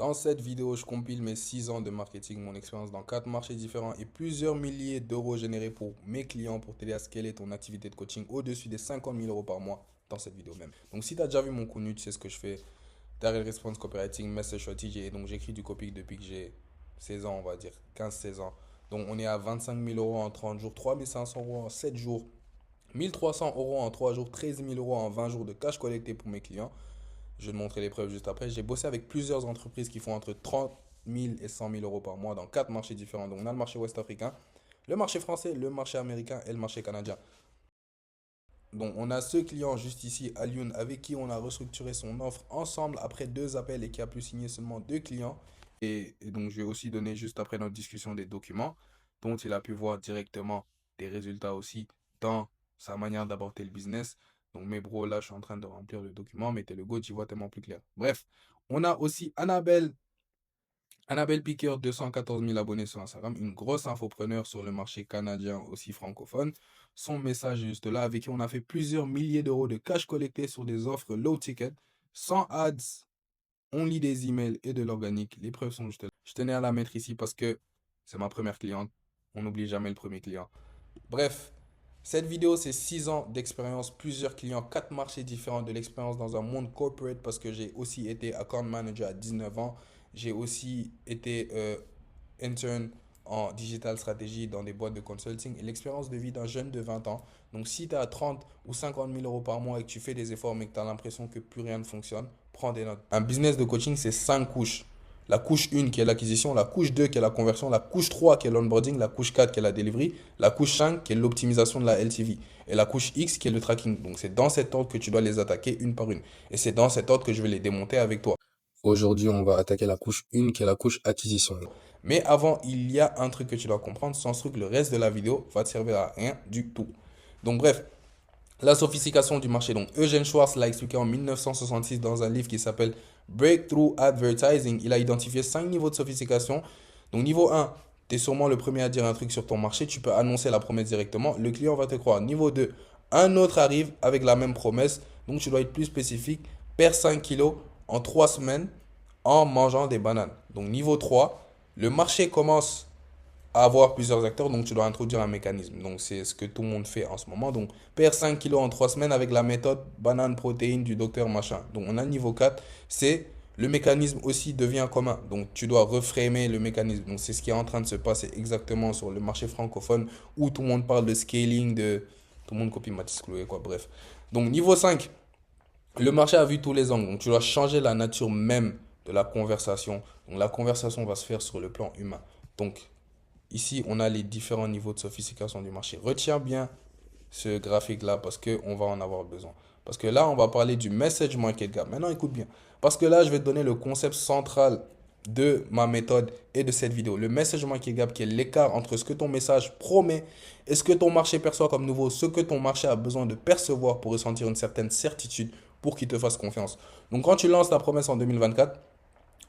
Dans cette vidéo, je compile mes 6 ans de marketing, mon expérience dans 4 marchés différents et plusieurs milliers d'euros générés pour mes clients pour t'aider à scaler ton activité de coaching au-dessus des 50 000 euros par mois dans cette vidéo même. Donc, si tu as déjà vu mon contenu, tu sais ce que je fais. Direct Response Copywriting, Message Strategy. Et donc, j'écris du copy depuis que j'ai 16 ans, on va dire, 15-16 ans. Donc, on est à 25 000 euros en 30 jours, 3 500 euros en 7 jours, 1 300 euros en 3 jours, 13 000 euros en 20 jours de cash collecté pour mes clients. Je vais te montrer les preuves juste après. J'ai bossé avec plusieurs entreprises qui font entre 30 000 et 100 000 euros par mois dans 4 marchés différents. Donc, on a le marché ouest-africain, le marché français, le marché américain et le marché canadien. Donc, on a ce client juste ici, Alioun, avec qui on a restructuré son offre ensemble après 2 appels et qui a pu signer seulement 2 clients. Et donc, je vais aussi donner juste après notre discussion des documents dont il a pu voir directement des résultats aussi dans sa manière d'aborder le business. Donc, mes bros, là, je suis en train de remplir le document. Mettez le go, tu vois tellement plus clair. Bref, on a aussi Annabelle Piqueur, 214 000 abonnés sur Instagram, une grosse infopreneur sur le marché canadien aussi francophone. Son message est juste là, avec qui on a fait plusieurs milliers d'euros de cash collecté sur des offres low ticket, sans ads, on lit des emails et de l'organique. Les preuves sont juste là. Je tenais à la mettre ici parce que c'est ma première cliente. On n'oublie jamais le premier client. Bref, cette vidéo, c'est 6 ans d'expérience, plusieurs clients, 4 marchés différents, de l'expérience dans un monde corporate parce que j'ai aussi été account manager à 19 ans. J'ai aussi été intern en digital stratégie dans des boîtes de consulting et l'expérience de vie d'un jeune de 20 ans. Donc, si tu as 30 ou 50 000 euros par mois et que tu fais des efforts mais que tu as l'impression que plus rien ne fonctionne, prends des notes. Un business de coaching, c'est 5 couches. La couche 1 qui est l'acquisition, la couche 2 qui est la conversion, la couche 3 qui est l'onboarding, la couche 4 qui est la delivery, la couche 5 qui est l'optimisation de la LTV et la couche X qui est le tracking. Donc c'est dans cet ordre que tu dois les attaquer une par une. Et c'est dans cet ordre que je vais les démonter avec toi. Aujourd'hui, on va attaquer la couche 1 qui est la couche acquisition. Mais avant, il y a un truc que tu dois comprendre. Sans ce truc, le reste de la vidéo va te servir à rien du tout. Donc bref, la sophistication du marché. Donc, Eugene Schwartz l'a expliqué en 1966 dans un livre qui s'appelle Breakthrough Advertising. Il a identifié 5 niveaux de sophistication. Donc, niveau 1, tu es sûrement le premier à dire un truc sur ton marché. Tu peux annoncer la promesse directement. Le client va te croire. Niveau 2, un autre arrive avec la même promesse. Donc, tu dois être plus spécifique. Perds 5 kilos en 3 semaines en mangeant des bananes. Donc, niveau 3, le marché commence à avoir plusieurs acteurs, donc tu dois introduire un mécanisme. Donc c'est ce que tout le monde fait en ce moment. Donc perdre 5 kilos en 3 semaines avec la méthode banane protéine du docteur machin. Donc on a le niveau 4, c'est le mécanisme aussi devient commun. Donc tu dois reframer le mécanisme. Donc c'est ce qui est en train de se passer exactement sur le marché francophone où tout le monde parle de scaling, de... Tout le monde copie Mathis Chloé, quoi, bref. Donc niveau 5, le marché a vu tous les angles. Donc tu dois changer la nature même de la conversation. Donc la conversation va se faire sur le plan humain. Donc ici, on a les différents niveaux de sophistication du marché. Retiens bien ce graphique-là parce qu'on va en avoir besoin. Parce que là, on va parler du message market gap. Maintenant, écoute bien. Parce que là, je vais te donner le concept central de ma méthode et de cette vidéo. Le message market gap qui est l'écart entre ce que ton message promet et ce que ton marché perçoit comme nouveau, ce que ton marché a besoin de percevoir pour ressentir une certaine certitude pour qu'il te fasse confiance. Donc, quand tu lances ta promesse en 2024,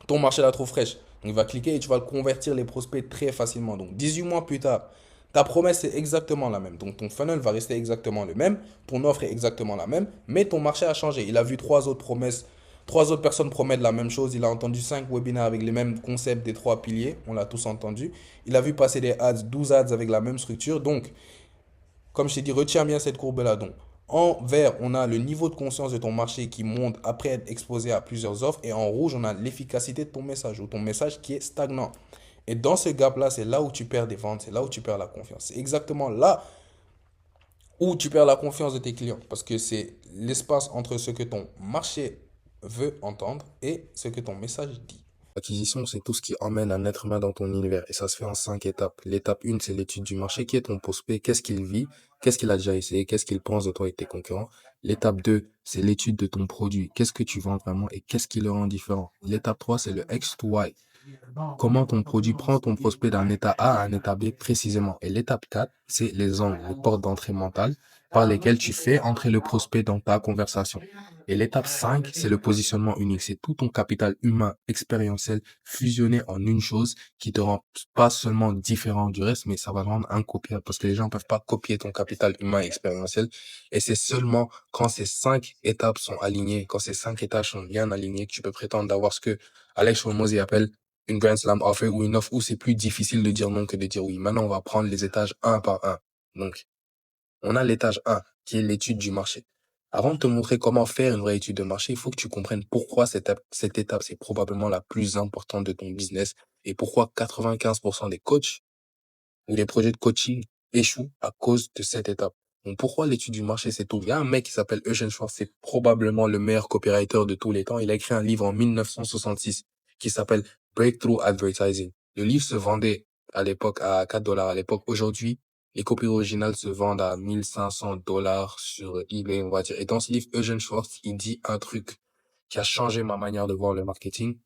ton marché la trouve fraîche. Donc, il va cliquer et tu vas le convertir les prospects très facilement. Donc, 18 mois plus tard, ta promesse est exactement la même. Donc, ton funnel va rester exactement le même. Ton offre est exactement la même. Mais ton marché a changé. Il a vu 3 autres promesses. 3 autres personnes promettent la même chose. Il a entendu 5 webinaires avec les mêmes concepts des 3 piliers. On l'a tous entendu. Il a vu passer des ads, 12 ads avec la même structure. Donc, comme je t'ai dit, retiens bien cette courbe-là. Donc, en vert, on a le niveau de conscience de ton marché qui monte après être exposé à plusieurs offres. Et en rouge, on a l'efficacité de ton message ou ton message qui est stagnant. Et dans ce gap-là, c'est là où tu perds des ventes, c'est là où tu perds la confiance. C'est exactement là où tu perds la confiance de tes clients. Parce que c'est l'espace entre ce que ton marché veut entendre et ce que ton message dit. L'acquisition, c'est tout ce qui emmène un être humain dans ton univers et ça se fait en 5 étapes. L'étape 1, c'est l'étude du marché. Qui est ton prospect? Qu'est-ce qu'il vit? Qu'est-ce qu'il a déjà essayé? Qu'est-ce qu'il pense de toi et tes concurrents? L'étape 2, c'est l'étude de ton produit. Qu'est-ce que tu vends vraiment et qu'est-ce qui le rend différent? L'étape 3, c'est le X to Y. Comment ton produit prend ton prospect d'un état A à un état B précisément. Et l'étape 4, c'est les angles, les portes d'entrée mentales par lesquelles tu fais entrer le prospect dans ta conversation. Et l'étape 5, c'est le positionnement unique. C'est tout ton capital humain, expérientiel, fusionné en une chose qui te rend pas seulement différent du reste, mais ça va te rendre incopiable parce que les gens peuvent pas copier ton capital humain expérientiel. Et c'est seulement quand ces 5 étapes sont alignées, quand ces 5 étapes sont bien alignées, que tu peux prétendre d'avoir ce que Alex Hormozy appelle une Grand Slam offer ou une offre où c'est plus difficile de dire non que de dire oui. Maintenant, on va prendre les étages un par un. Donc, on a l'étage 1, qui est l'étude du marché. Avant de te montrer comment faire une vraie étude de marché, il faut que tu comprennes pourquoi cette étape, c'est probablement la plus importante de ton business et pourquoi 95% des coachs ou les projets de coaching échouent à cause de cette étape. Donc, pourquoi l'étude du marché, c'est tout? Il y a un mec qui s'appelle Eugene Schwartz, c'est probablement le meilleur copywriter de tous les temps. Il a écrit un livre en 1966 qui s'appelle Breakthrough Advertising. Le livre se vendait à l'époque à $4 à l'époque. Aujourd'hui, les copies originales se vendent à $1 500 sur eBay, on va dire. Et dans ce livre, Eugene Schwartz, il dit un truc qui a changé ma manière de voir le marketing.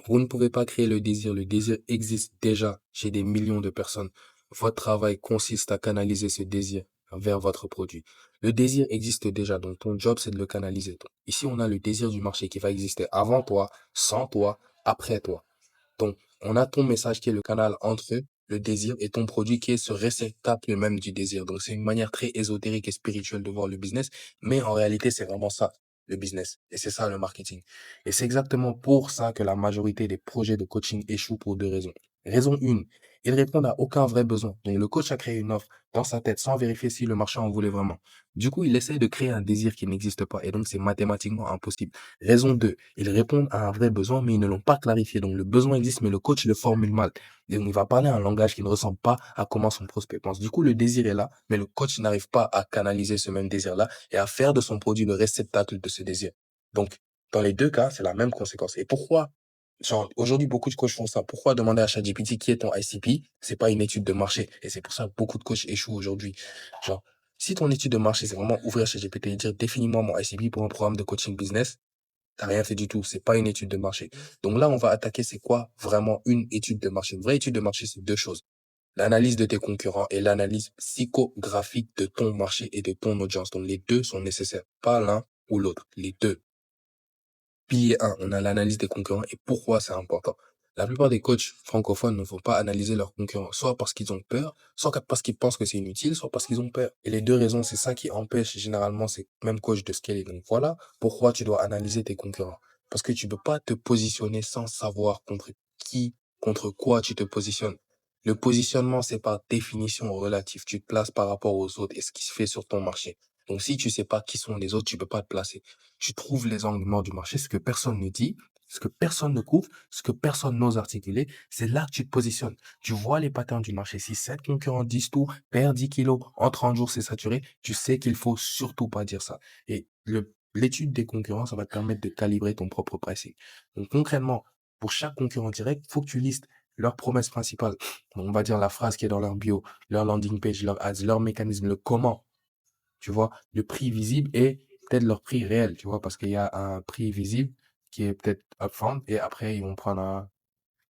Vous ne pouvez pas créer le désir. Le désir existe déjà chez des millions de personnes. Votre travail consiste à canaliser ce désir vers votre produit. Le désir existe déjà, donc ton job, c'est de le canaliser. Donc, ici, on a le désir du marché qui va exister avant toi, sans toi, après toi. Donc, on a ton message qui est le canal entre le désir et ton produit qui est ce réceptacle même du désir. Donc, c'est une manière très ésotérique et spirituelle de voir le business, mais en réalité, c'est vraiment ça, le business. Et c'est ça, le marketing. Et c'est exactement pour ça que la majorité des projets de coaching échouent pour deux raisons. Raison 1, ils répondent à aucun vrai besoin. Donc, le coach a créé une offre dans sa tête sans vérifier si le marché en voulait vraiment. Du coup, il essaie de créer un désir qui n'existe pas. Et donc, c'est mathématiquement impossible. Raison 2, ils répondent à un vrai besoin, mais ils ne l'ont pas clarifié. Donc, le besoin existe, mais le coach le formule mal. Et donc, il va parler un langage qui ne ressemble pas à comment son prospect pense. Du coup, le désir est là, mais le coach n'arrive pas à canaliser ce même désir-là et à faire de son produit le réceptacle de ce désir. Donc, dans les deux cas, c'est la même conséquence. Et pourquoi, genre, aujourd'hui, beaucoup de coachs font ça. Pourquoi demander à ChatGPT qui est ton ICP? C'est pas une étude de marché. Et c'est pour ça que beaucoup de coachs échouent aujourd'hui. Genre, si ton étude de marché, c'est vraiment ouvrir ChatGPT et dire, définis-moi mon ICP pour un programme de coaching business, t'as rien fait du tout. C'est pas une étude de marché. Donc là, on va attaquer, c'est quoi vraiment une étude de marché? Une vraie étude de marché, c'est deux choses. L'analyse de tes concurrents et l'analyse psychographique de ton marché et de ton audience. Donc les deux sont nécessaires. Pas l'un ou l'autre. Les deux. Pilier 1, on a l'analyse des concurrents et pourquoi c'est important. La plupart des coachs francophones ne vont pas analyser leurs concurrents, soit parce qu'ils ont peur, soit parce qu'ils pensent que c'est inutile, soit parce qu'ils ont peur. Et les deux raisons, c'est ça qui empêche généralement ces mêmes coachs de scaler. Donc voilà pourquoi tu dois analyser tes concurrents. Parce que tu peux pas te positionner sans savoir contre qui, contre quoi tu te positionnes. Le positionnement, c'est par définition relatif. Tu te places par rapport aux autres et ce qui se fait sur ton marché. Donc si tu sais pas qui sont les autres, tu peux pas te placer. Tu trouves les angles morts du marché, ce que personne ne dit, ce que personne ne couvre, ce que personne n'ose articuler, c'est là que tu te positionnes. Tu vois les patterns du marché. Si 7 concurrents disent tout, perd 10 kilos, en 30 jours c'est saturé, tu sais qu'il faut surtout pas dire ça. Et l'étude des concurrents, ça va te permettre de calibrer ton propre pricing. Donc concrètement, pour chaque concurrent direct, il faut que tu listes leur promesse principale. Donc, on va dire la phrase qui est dans leur bio, leur landing page, leur ads, leur mécanisme, le comment, tu vois, le prix visible et peut-être leur prix réel, tu vois, parce qu'il y a un prix visible qui est peut-être upfront et après, ils vont prendre un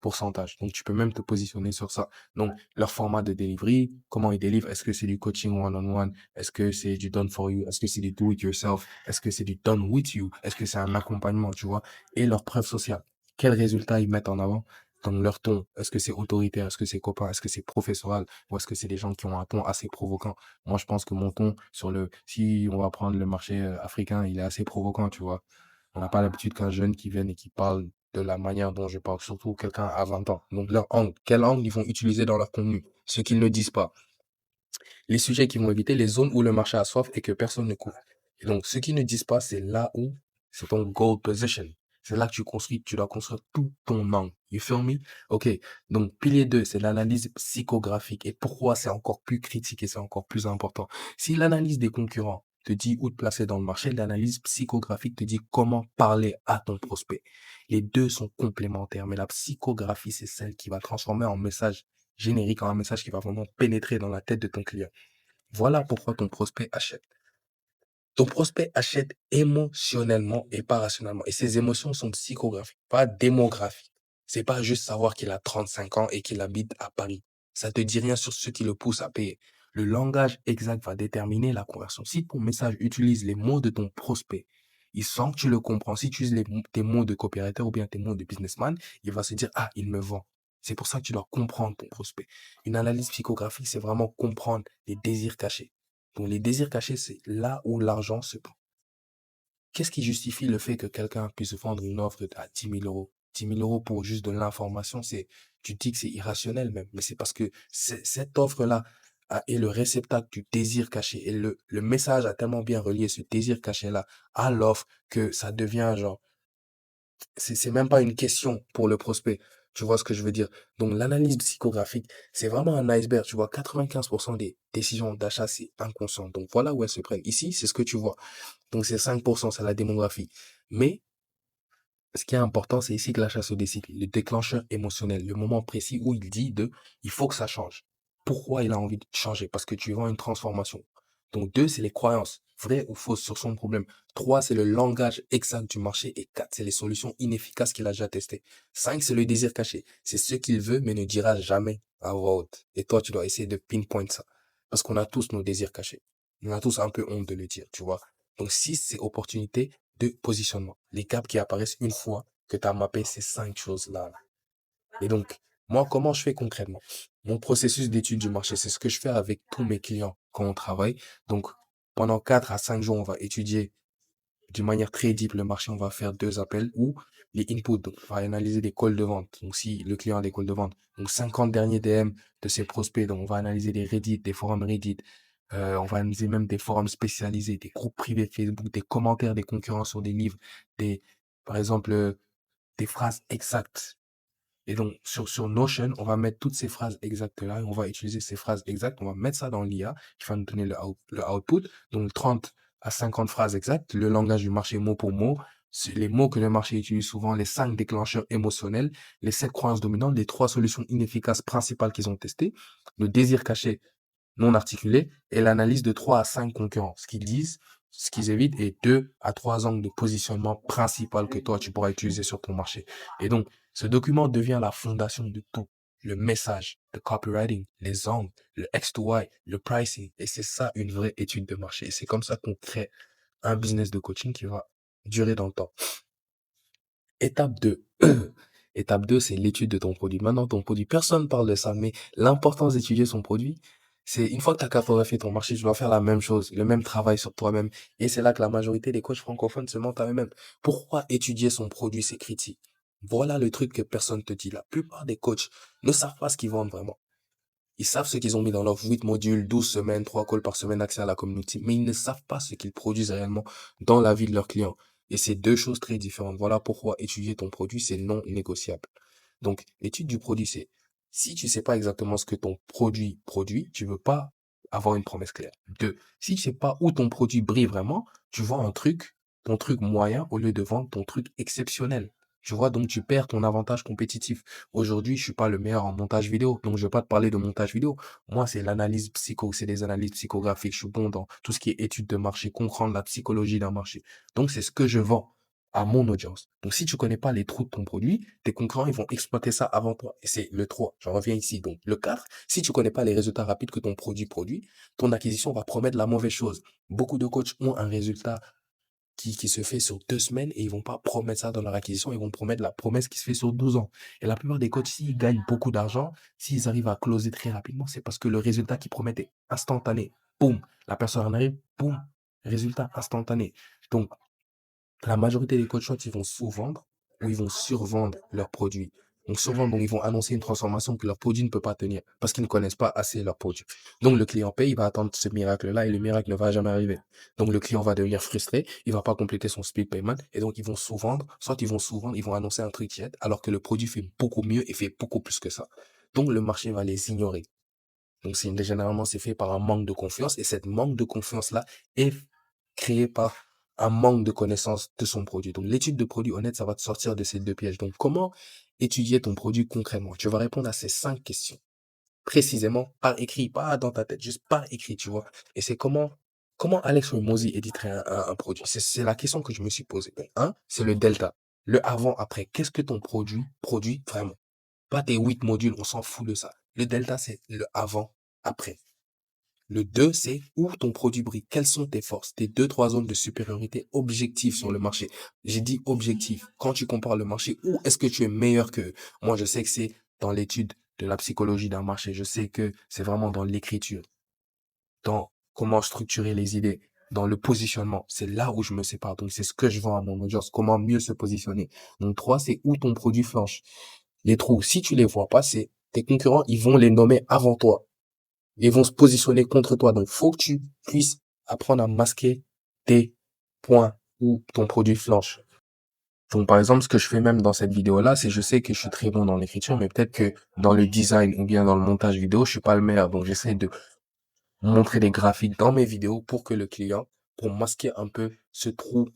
pourcentage. Donc, tu peux même te positionner sur ça. Donc, leur format de delivery, comment ils délivrent, est-ce que c'est du coaching one-on-one, est-ce que c'est du done for you, est-ce que c'est du do it yourself, est-ce que c'est du done with you, est-ce que c'est un accompagnement, tu vois, et leur preuve sociale. Quels résultats ils mettent en avant dans leur ton? Est-ce que c'est autoritaire, est-ce que c'est copain, est-ce que c'est professoral, ou est-ce que c'est des gens qui ont un ton assez provoquant? Moi, je pense que mon ton si on va prendre le marché africain, il est assez provoquant, tu vois. On n'a pas l'habitude qu'un jeune qui vienne et qui parle de la manière dont je parle, surtout quelqu'un à 20 ans. Donc, leur angle, quel angle ils vont utiliser dans leur contenu? Ce qu'ils ne disent pas. Les sujets qu'ils vont éviter, les zones où le marché a soif et que personne ne couvre. Et donc, ce qu'ils ne disent pas, c'est là où c'est ton goal position. C'est là que tu dois construire tout ton angle. You feel me? OK. Donc, pilier 2, c'est l'analyse psychographique. Et pourquoi c'est encore plus critique et c'est encore plus important? Si l'analyse des concurrents te dit où te placer dans le marché, l'analyse psychographique te dit comment parler à ton prospect. Les deux sont complémentaires, mais la psychographie, c'est celle qui va transformer en message générique, en un message qui va vraiment pénétrer dans la tête de ton client. Voilà pourquoi ton prospect achète. Ton prospect achète émotionnellement et pas rationnellement. Et ses émotions sont psychographiques, pas démographiques. C'est pas juste savoir qu'il a 35 ans et qu'il habite à Paris. Ça te dit rien sur ce qui le pousse à payer. Le langage exact va déterminer la conversion. Si ton message utilise les mots de ton prospect, il sent que tu le comprends. Si tu utilises tes mots de copywriter ou bien tes mots de businessman, il va se dire, ah, il me vend. C'est pour ça que tu dois comprendre ton prospect. Une analyse psychographique, c'est vraiment comprendre les désirs cachés. Donc, les désirs cachés, c'est là où l'argent se prend. Qu'est-ce qui justifie le fait que quelqu'un puisse vendre une offre à 10 000 euros? 10 000 euros pour juste de l'information, tu te dis que c'est irrationnel même. Mais c'est parce que cette offre-là est le réceptacle du désir caché. Et le message a tellement bien relié ce désir caché-là à l'offre que ça devient genre, c'est même pas une question pour le prospect. Tu vois ce que je veux dire? Donc, l'analyse psychographique, c'est vraiment un iceberg. Tu vois, 95% des décisions d'achat, c'est inconscient. Donc, voilà où elles se prennent. Ici, c'est ce que tu vois. Donc, c'est 5%, c'est la démographie. Mais, ce qui est important, c'est ici que l'achat se décide. Le déclencheur émotionnel, le moment précis où il dit il faut que ça change. Pourquoi il a envie de changer? Parce que tu vends une transformation. Donc, 2, c'est les croyances, vraies ou fausses sur son problème. 3, c'est le langage exact du marché. Et 4, c'est les solutions inefficaces qu'il a déjà testées. 5, c'est le désir caché. C'est ce qu'il veut, mais ne dira jamais à voix haute. Et toi, tu dois essayer de pinpoint ça. Parce qu'on a tous nos désirs cachés. On a tous un peu honte de le dire, tu vois. Donc, 6, c'est opportunité de positionnement. Les gaps qui apparaissent une fois que tu as mappé ces 5 choses-là. Et donc, moi, comment je fais concrètement? Mon processus d'étude du marché, c'est ce que je fais avec tous mes clients quand on travaille. Donc, pendant 4 à 5 jours, on va étudier d'une manière très deep le marché. On va faire 2 appels ou les inputs. Donc, on va analyser des calls de vente. Donc, si le client a des calls de vente, donc 50 derniers DM de ses prospects. Donc, on va analyser des Reddit, des forums Reddit. On va analyser même des forums spécialisés, des groupes privés Facebook, des commentaires des concurrents sur des livres, par exemple, des phrases exactes. Et donc, sur Notion, on va mettre toutes ces phrases exactes-là et on va utiliser ces phrases exactes. On va mettre ça dans l'IA qui va nous donner le output. Donc, 30 à 50 phrases exactes, le langage du marché mot pour mot, les mots que le marché utilise souvent, les 5 déclencheurs émotionnels, les 7 croyances dominantes, les 3 solutions inefficaces principales qu'ils ont testées, le désir caché non articulé et l'analyse de 3 à 5 concurrents, ce qu'ils disent, ce qu'ils évitent et 2 à 3 angles de positionnement principal que toi, tu pourras utiliser sur ton marché. Et donc, ce document devient la fondation de tout. Le message, le copywriting, les angles, le X to Y, le pricing. Et c'est ça une vraie étude de marché. Et c'est comme ça qu'on crée un business de coaching qui va durer dans le temps. Étape 2. Étape 2, c'est l'étude de ton produit. Maintenant, ton produit, personne parle de ça, mais l'importance d'étudier son produit, c'est une fois que tu as cartographié ton marché, tu dois faire la même chose, le même travail sur toi-même. Et c'est là que la majorité des coachs francophones se mentent à eux-mêmes. Pourquoi étudier son produit, c'est critique? Voilà le truc que personne te dit. La plupart des coachs ne savent pas ce qu'ils vendent vraiment. Ils savent ce qu'ils ont mis dans leurs 8 modules, 12 semaines, 3 calls par semaine, accès à la communauté, mais ils ne savent pas ce qu'ils produisent réellement dans la vie de leurs clients. Et c'est deux choses très différentes. Voilà pourquoi étudier ton produit, c'est non négociable. Donc, l'étude du produit, c'est si tu sais pas exactement ce que ton produit produit, tu veux pas avoir une promesse claire. Deux, si tu sais pas où ton produit brille vraiment, tu vends ton truc moyen au lieu de vendre ton truc exceptionnel. Tu vois, donc tu perds ton avantage compétitif. Aujourd'hui, je suis pas le meilleur en montage vidéo, donc je vais pas te parler de montage vidéo. Moi, c'est des analyses psychographiques. Je suis bon dans tout ce qui est étude de marché, comprendre la psychologie d'un marché. Donc, c'est ce que je vends à mon audience. Donc, si tu connais pas les trous de ton produit, tes concurrents, ils vont exploiter ça avant toi. Et c'est le 3. J'en reviens ici. Donc, le 4, si tu connais pas les résultats rapides que ton produit produit, ton acquisition va promettre la mauvaise chose. Beaucoup de coachs ont un résultat qui se fait sur 2 semaines et ils vont pas promettre ça dans leur acquisition, ils vont promettre la promesse qui se fait sur 12 ans. Et la plupart des coachs, s'ils gagnent beaucoup d'argent, s'ils arrivent à closer très rapidement, c'est parce que le résultat qu'ils promettent est instantané. Boum, la personne en arrive, boum, résultat instantané. Donc, la majorité des coachs, ils vont sous-vendre ou ils vont survendre leurs produits. Donc, survendre, donc ils vont annoncer une transformation que leur produit ne peut pas tenir parce qu'ils ne connaissent pas assez leur produit. Donc, le client paye, il va attendre ce miracle-là et le miracle ne va jamais arriver. Donc, le client va devenir frustré, il va pas compléter son speed payment et donc ils vont sous-vendre, soit ils vont sous-vendre, ils vont annoncer un truc tiède alors que le produit fait beaucoup mieux et fait beaucoup plus que ça. Donc, le marché va les ignorer. Donc, généralement, c'est fait par un manque de confiance et cette manque de confiance-là est créée par un manque de connaissance de son produit. Donc, l'étude de produit honnête, ça va te sortir de ces deux pièges. Donc, comment étudier ton produit concrètement? Tu vas répondre à ces 5 questions précisément par écrit, pas dans ta tête, juste par écrit, tu vois. Et c'est comment Alex Hormozy éditerait un produit? C'est la question que je me suis posée. Donc, c'est le delta. Le avant-après. Qu'est-ce que ton produit produit vraiment? Pas tes 8 modules, on s'en fout de ça. Le delta, c'est le avant-après. Le 2, c'est où ton produit brille. Quelles sont tes forces, tes 2, 3 zones de supériorité objectives sur le marché. J'ai dit objectif. Quand tu compares le marché, où est-ce que tu es meilleur que eux? Moi, je sais que c'est dans l'étude de la psychologie d'un marché. Je sais que c'est vraiment dans l'écriture, dans comment structurer les idées, dans le positionnement. C'est là où je me sépare. Donc, c'est ce que je vends à mon audience. Comment mieux se positionner. Donc, 3, c'est où ton produit flanche. Les trous, si tu les vois pas, c'est tes concurrents, ils vont les nommer avant toi. Ils vont se positionner contre toi. Donc, faut que tu puisses apprendre à masquer tes points où ton produit flanche. Donc, par exemple, ce que je fais même dans cette vidéo-là, c'est je sais que je suis très bon dans l'écriture, mais peut-être que dans le design ou bien dans le montage vidéo, je suis pas le meilleur. Donc, j'essaie de montrer des graphiques dans mes vidéos pour que le client, pour masquer un peu ce trou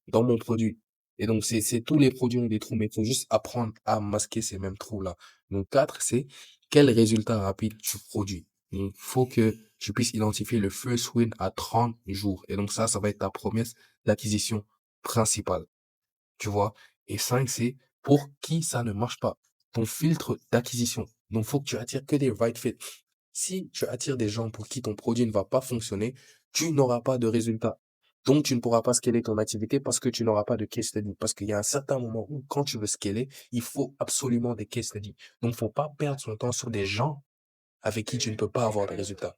dans mon produit. Et donc, c'est tous les produits ont des trous, mais il faut juste apprendre à masquer ces mêmes trous-là. Donc, 4, c'est quel résultat rapide tu produis. Donc, faut que tu puisses identifier le first win à 30 jours. Et donc, ça va être ta promesse d'acquisition principale. Tu vois? Et 5, c'est pour qui ça ne marche pas. Ton filtre d'acquisition. Donc, faut que tu attires que des right fit. Si tu attires des gens pour qui ton produit ne va pas fonctionner, tu n'auras pas de résultat. Donc, tu ne pourras pas scaler ton activité parce que tu n'auras pas de case study. Parce qu'il y a un certain moment où, quand tu veux scaler, il faut absolument des case studies. Donc, faut pas perdre son temps sur des gens avec qui tu ne peux pas avoir de résultats.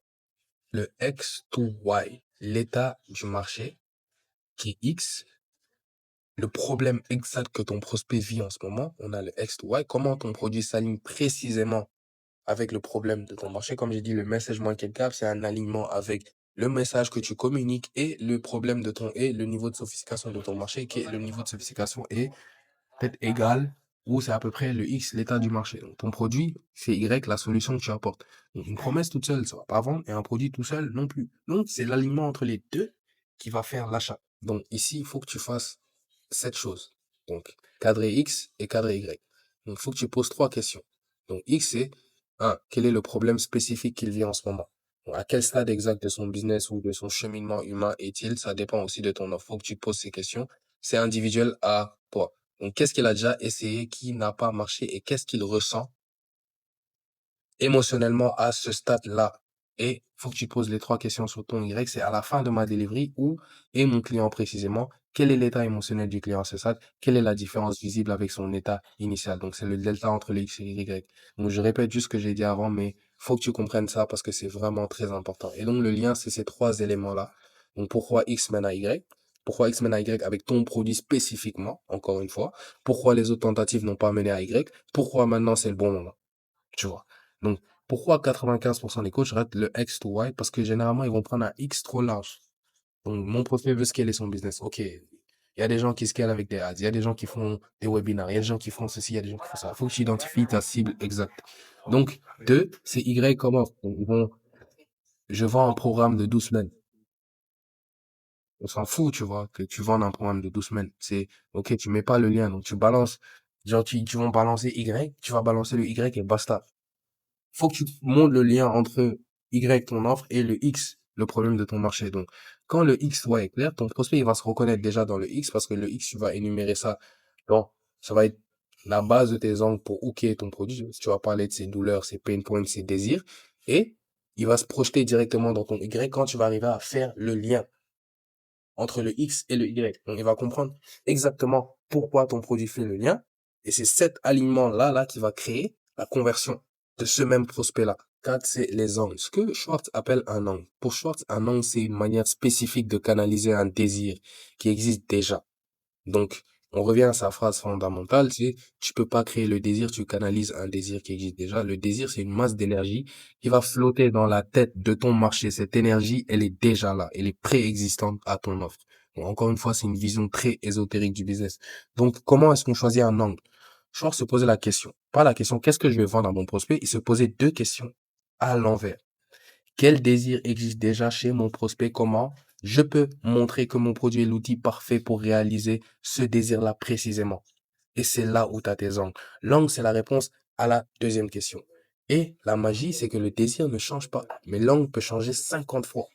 Le X to Y, l'état du marché, qui est X, le problème exact que ton prospect vit en ce moment, on a le X to Y, comment ton produit s'aligne précisément avec le problème de ton marché. Comme j'ai dit, le message market gap, c'est un alignement avec le message que tu communiques et le problème de ton, et le niveau de sophistication de ton marché, qui est le niveau de sophistication est peut-être égal ou c'est à peu près le X, l'état du marché. Donc, ton produit, c'est Y, la solution que tu apportes. Donc, une promesse toute seule, ça va pas vendre, et un produit tout seul non plus. Donc, c'est l'alignement entre les deux qui va faire l'achat. Donc, ici, il faut que tu fasses cette chose. Donc, cadrer X et cadrer Y. Donc, il faut que tu poses 3 questions. Donc, X, c'est 1. Quel est le problème spécifique qu'il vit en ce moment? Donc, à quel stade exact de son business ou de son cheminement humain est-il? Ça dépend aussi de ton offre. Faut que tu te poses ces questions. C'est individuel à toi. Donc, qu'est-ce qu'il a déjà essayé qui n'a pas marché et qu'est-ce qu'il ressent émotionnellement à ce stade-là? Et faut que tu poses les 3 questions sur ton Y. C'est à la fin de ma delivery où est mon client précisément? Quel est l'état émotionnel du client à ce stade? Quelle est la différence visible avec son état initial? Donc, c'est le delta entre le X et le Y. Donc, je répète juste ce que j'ai dit avant, mais faut que tu comprennes ça parce que c'est vraiment très important. Et donc, le lien, c'est ces 3 éléments-là. Donc, pourquoi X mène à Y? Pourquoi X mène à Y avec ton produit spécifiquement, encore une fois? Pourquoi les autres tentatives n'ont pas mené à Y? Pourquoi maintenant c'est le bon moment? Tu vois. Donc, pourquoi 95% des coachs ratent le X to Y? Parce que généralement, ils vont prendre un X trop large. Donc, mon prospect veut scaler son business. OK. Il y a des gens qui scalent avec des ads. Il y a des gens qui font des webinaires. Il y a des gens qui font ceci. Il y a des gens qui font ça. Il faut que tu identifies ta cible exacte. Donc, 2, c'est Y comme offre. Donc, je vends un programme de 12 semaines. On s'en fout, tu vois, que tu vends un programme de 12 semaines. C'est, OK, tu mets pas le lien. Donc, tu balances, genre, tu vas balancer Y, tu vas balancer le Y et basta. Faut que tu montres le lien entre Y, ton offre, et le X, le problème de ton marché. Donc, quand le X, soit est clair, ton prospect, il va se reconnaître déjà dans le X parce que le X, tu vas énumérer ça. Donc, ça va être la base de tes angles pour hooker ton produit. Tu vas parler de ses douleurs, ses pain points, ses désirs. Et il va se projeter directement dans ton Y quand tu vas arriver à faire le lien entre le X et le Y. Donc, il va comprendre exactement pourquoi ton produit fait le lien. Et c'est cet alignement-là, qui va créer la conversion de ce même prospect-là. 4, c'est les angles. Ce que Schwartz appelle un angle. Pour Schwartz, un angle, c'est une manière spécifique de canaliser un désir qui existe déjà. Donc, on revient à sa phrase fondamentale, c'est tu peux pas créer le désir, tu canalises un désir qui existe déjà. Le désir, c'est une masse d'énergie qui va flotter dans la tête de ton marché. Cette énergie, elle est déjà là, elle est préexistante à ton offre. Donc, encore une fois, c'est une vision très ésotérique du business. Donc, comment est-ce qu'on choisit un angle? Schwartz se posait la question, pas la question qu'est-ce que je vais vendre à mon prospect, il se posait 2 questions à l'envers. Quel désir existe déjà chez mon prospect? Comment je peux montrer que mon produit est l'outil parfait pour réaliser ce désir-là précisément? Et c'est là où tu as tes angles. L'angle, c'est la réponse à la deuxième question. Et la magie, c'est que le désir ne change pas, mais l'angle peut changer 50 fois.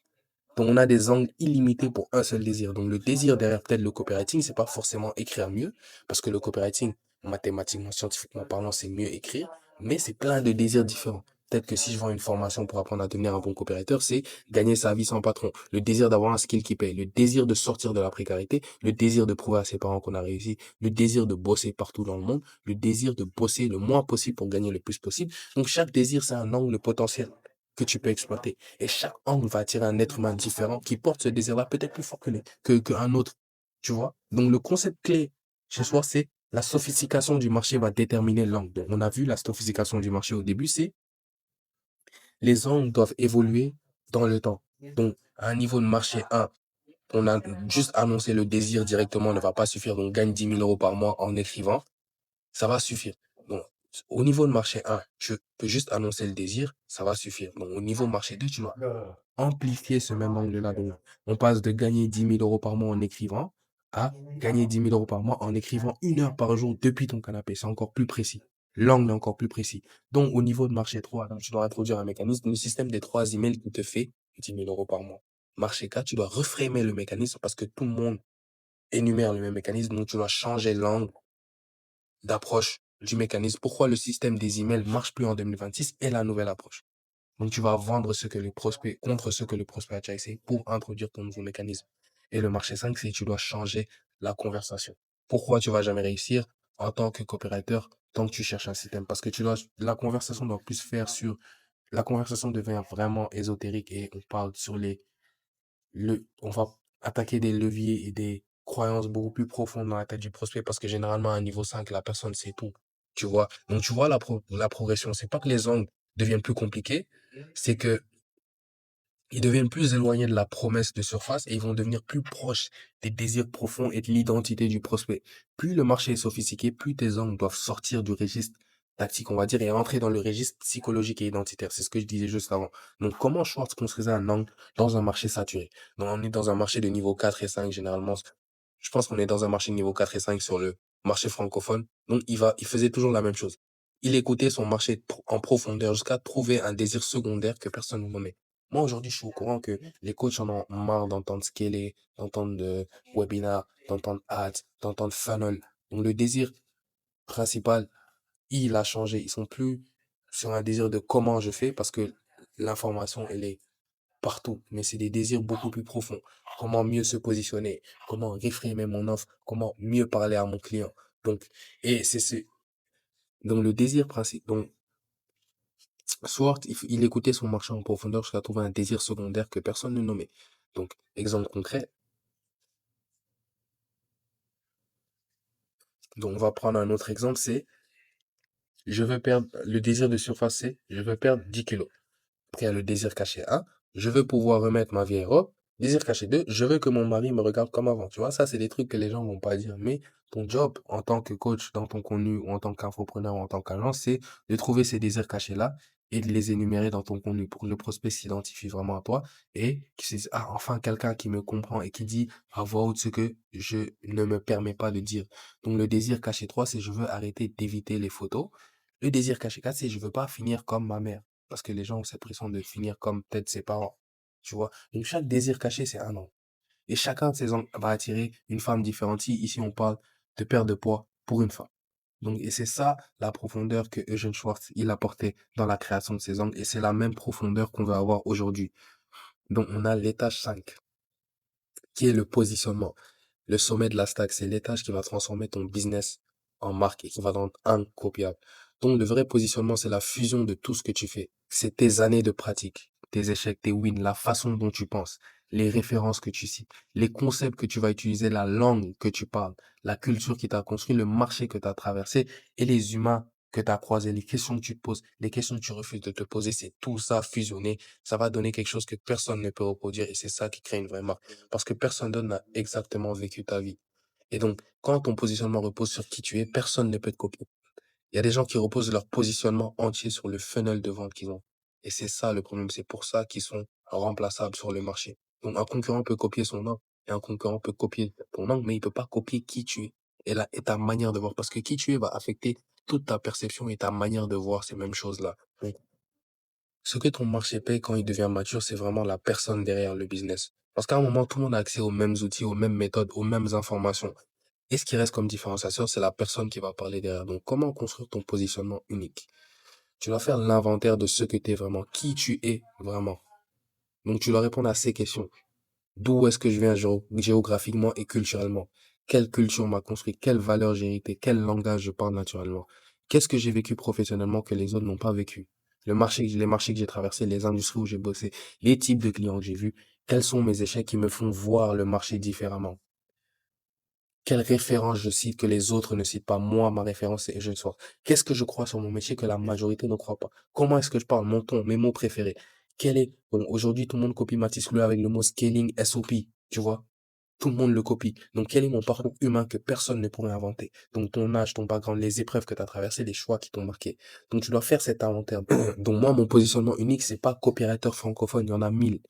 Donc, on a des angles illimités pour un seul désir. Donc, le désir derrière peut-être le copywriting, c'est pas forcément écrire mieux, parce que le copywriting, mathématiquement, scientifiquement parlant, c'est mieux écrire, mais c'est plein de désirs différents. Peut-être que si je vends une formation pour apprendre à devenir un bon copywriter, c'est gagner sa vie sans patron. Le désir d'avoir un skill qui paye, le désir de sortir de la précarité, le désir de prouver à ses parents qu'on a réussi, le désir de bosser partout dans le monde, le désir de bosser le moins possible pour gagner le plus possible. Donc, chaque désir, c'est un angle potentiel que tu peux exploiter. Et chaque angle va attirer un être humain différent qui porte ce désir-là peut-être plus fort qu'un autre. Tu vois? Donc, le concept clé chez soi, c'est la sophistication du marché va déterminer l'angle. Donc, on a vu la sophistication du marché au début, c'est les angles doivent évoluer dans le temps. Donc, à un niveau de marché 1, on a juste annoncé le désir directement ne va pas suffire. Donc, gagne 10 000 € par mois en écrivant. Ça va suffire. Donc, au niveau de marché 1, tu peux juste annoncer le désir, ça va suffire. Donc, au niveau marché 2, tu dois amplifier ce même angle-là. Donc, on passe de gagner 10 000 € par mois en écrivant à gagner 10 000 € par mois en écrivant 1 heure par jour depuis ton canapé. C'est encore plus précis. L'angle est encore plus précis. Donc, au niveau de marché 3, donc, tu dois introduire un mécanisme, le système des 3 emails qui te fait 10 000 € par mois. Marché 4, tu dois reframer le mécanisme parce que tout le monde énumère le même mécanisme. Donc, tu dois changer l'angle d'approche du mécanisme. Pourquoi le système des emails marche plus en 2026 et la nouvelle approche. Donc, tu vas vendre ce que le prospect, contre ce que le prospect a déjà essayé pour introduire ton nouveau mécanisme. Et le marché 5, c'est que tu dois changer la conversation. Pourquoi tu vas jamais réussir en tant que copywriter tant que tu cherches un système? Parce que la conversation doit plus faire sur, la conversation devient vraiment ésotérique et on parle sur on va attaquer des leviers et des croyances beaucoup plus profondes dans la tête du prospect parce que généralement à un niveau 5 la personne sait tout. Tu vois? Donc, tu vois la progression. C'est pas que les angles deviennent plus compliqués, c'est que ils deviennent plus éloignés de la promesse de surface et ils vont devenir plus proches des désirs profonds et de l'identité du prospect. Plus le marché est sophistiqué, plus tes angles doivent sortir du registre tactique, on va dire, et rentrer dans le registre psychologique et identitaire. C'est ce que je disais juste avant. Donc, comment Schwartz construisait un angle dans un marché saturé? Donc, on est dans un marché de niveau 4 et 5, généralement. Je pense qu'on est dans un marché de niveau 4 et 5 sur le marché francophone. Donc, il faisait toujours la même chose. Il écoutait son marché en profondeur jusqu'à trouver un désir secondaire que personne ne nommait. Moi, aujourd'hui, je suis au courant que les coachs en ont marre d'entendre scaler, d'entendre de webinars, d'entendre ads, d'entendre funnel. Donc, le désir principal, il a changé. Ils sont plus sur un désir de comment je fais parce que l'information, elle est partout. Mais c'est des désirs beaucoup plus profonds. Comment mieux se positionner, comment reframer mon offre, comment mieux parler à mon client. Donc, et donc le désir principal. Donc, Swart, il écoutait son marché en profondeur jusqu'à trouver un désir secondaire que personne ne nommait. Donc, exemple concret. Donc, on va prendre un autre exemple, c'est, le désir de surface, c'est, je veux perdre 10 kilos. Après, il y a le désir caché 1, je veux pouvoir remettre ma vieille robe. Désir caché 2, je veux que mon mari me regarde comme avant. Tu vois, ça, c'est des trucs que les gens vont pas dire. Mais ton job en tant que coach dans ton contenu ou en tant qu'infopreneur ou en tant qu'agence, c'est de trouver ces désirs cachés-là et de les énumérer dans ton contenu pour que le prospect s'identifie vraiment à toi et qu'il se dise, ah, enfin, quelqu'un qui me comprend et qui dit à voix haute ce que je ne me permets pas de dire. Donc, le désir caché 3, c'est je veux arrêter d'éviter les photos. Le désir caché 4, c'est je veux pas finir comme ma mère. Parce que les gens ont cette pression de finir comme peut-être ses parents. Tu vois? Donc, chaque désir caché, c'est un an. Et chacun de ces angles va attirer une femme différente. Ici, on parle de perte de poids pour une femme. Donc, et c'est ça la profondeur que Eugene Schwartz, il apportait dans la création de ces angles. Et c'est la même profondeur qu'on va avoir aujourd'hui. Donc, on a l'étage 5, qui est le positionnement. Le sommet de la stack, c'est l'étage qui va transformer ton business en marque et qui va rendre incopiable. Donc, le vrai positionnement, c'est la fusion de tout ce que tu fais. C'est tes années de pratique, tes échecs, tes wins, la façon dont tu penses, les références que tu cites, les concepts que tu vas utiliser, la langue que tu parles, la culture qui t'a construit, le marché que tu as traversé et les humains que tu as croisés, les questions que tu te poses, les questions que tu refuses de te poser, c'est tout ça fusionné. Ça va donner quelque chose que personne ne peut reproduire et c'est ça qui crée une vraie marque. Parce que personne d'autre n'a exactement vécu ta vie. Et donc, quand ton positionnement repose sur qui tu es, personne ne peut te copier. Il y a des gens qui reposent leur positionnement entier sur le funnel de vente qu'ils ont. Et c'est ça le problème. C'est pour ça qu'ils sont remplaçables sur le marché. Donc, un concurrent peut copier son angle et un concurrent peut copier ton angle, mais il peut pas copier qui tu es et ta manière de voir. Parce que qui tu es va affecter toute ta perception et ta manière de voir ces mêmes choses-là. Donc, ce que ton marché paye quand il devient mature, c'est vraiment la personne derrière le business. Parce qu'à un moment, tout le monde a accès aux mêmes outils, aux mêmes méthodes, aux mêmes informations. Et ce qui reste comme différenciation, c'est la personne qui va parler derrière. Donc, comment construire ton positionnement unique? Tu dois faire l'inventaire de ce que tu es vraiment, qui tu es vraiment. Donc, tu dois répondre à ces questions. D'où est-ce que je viens géographiquement et culturellement? Quelle culture m'a construit? Quelles valeurs j'ai hérité? Quel langage je parle naturellement? Qu'est-ce que j'ai vécu professionnellement que les autres n'ont pas vécu? les marchés que j'ai traversés, les industries où j'ai bossé, les types de clients que j'ai vus, quels sont mes échecs qui me font voir le marché différemment. Quelle référence je cite que les autres ne citent pas? Moi, ma référence, c'est Eugène Soir. Qu'est-ce que je crois sur mon métier que la majorité ne croit pas? Comment est-ce que je parle? Mon ton, mes mots préférés. Bon, aujourd'hui, tout le monde copie Mathis Bleu avec le mot scaling, SOP, tu vois? Tout le monde le copie. Donc, quel est mon parcours humain que personne ne pourrait inventer? Donc, ton âge, ton background, les épreuves que tu as traversées, les choix qui t'ont marqué. Donc, tu dois faire cet inventaire. Donc, moi, mon positionnement unique, c'est pas coopérateur francophone, il y en a 1000.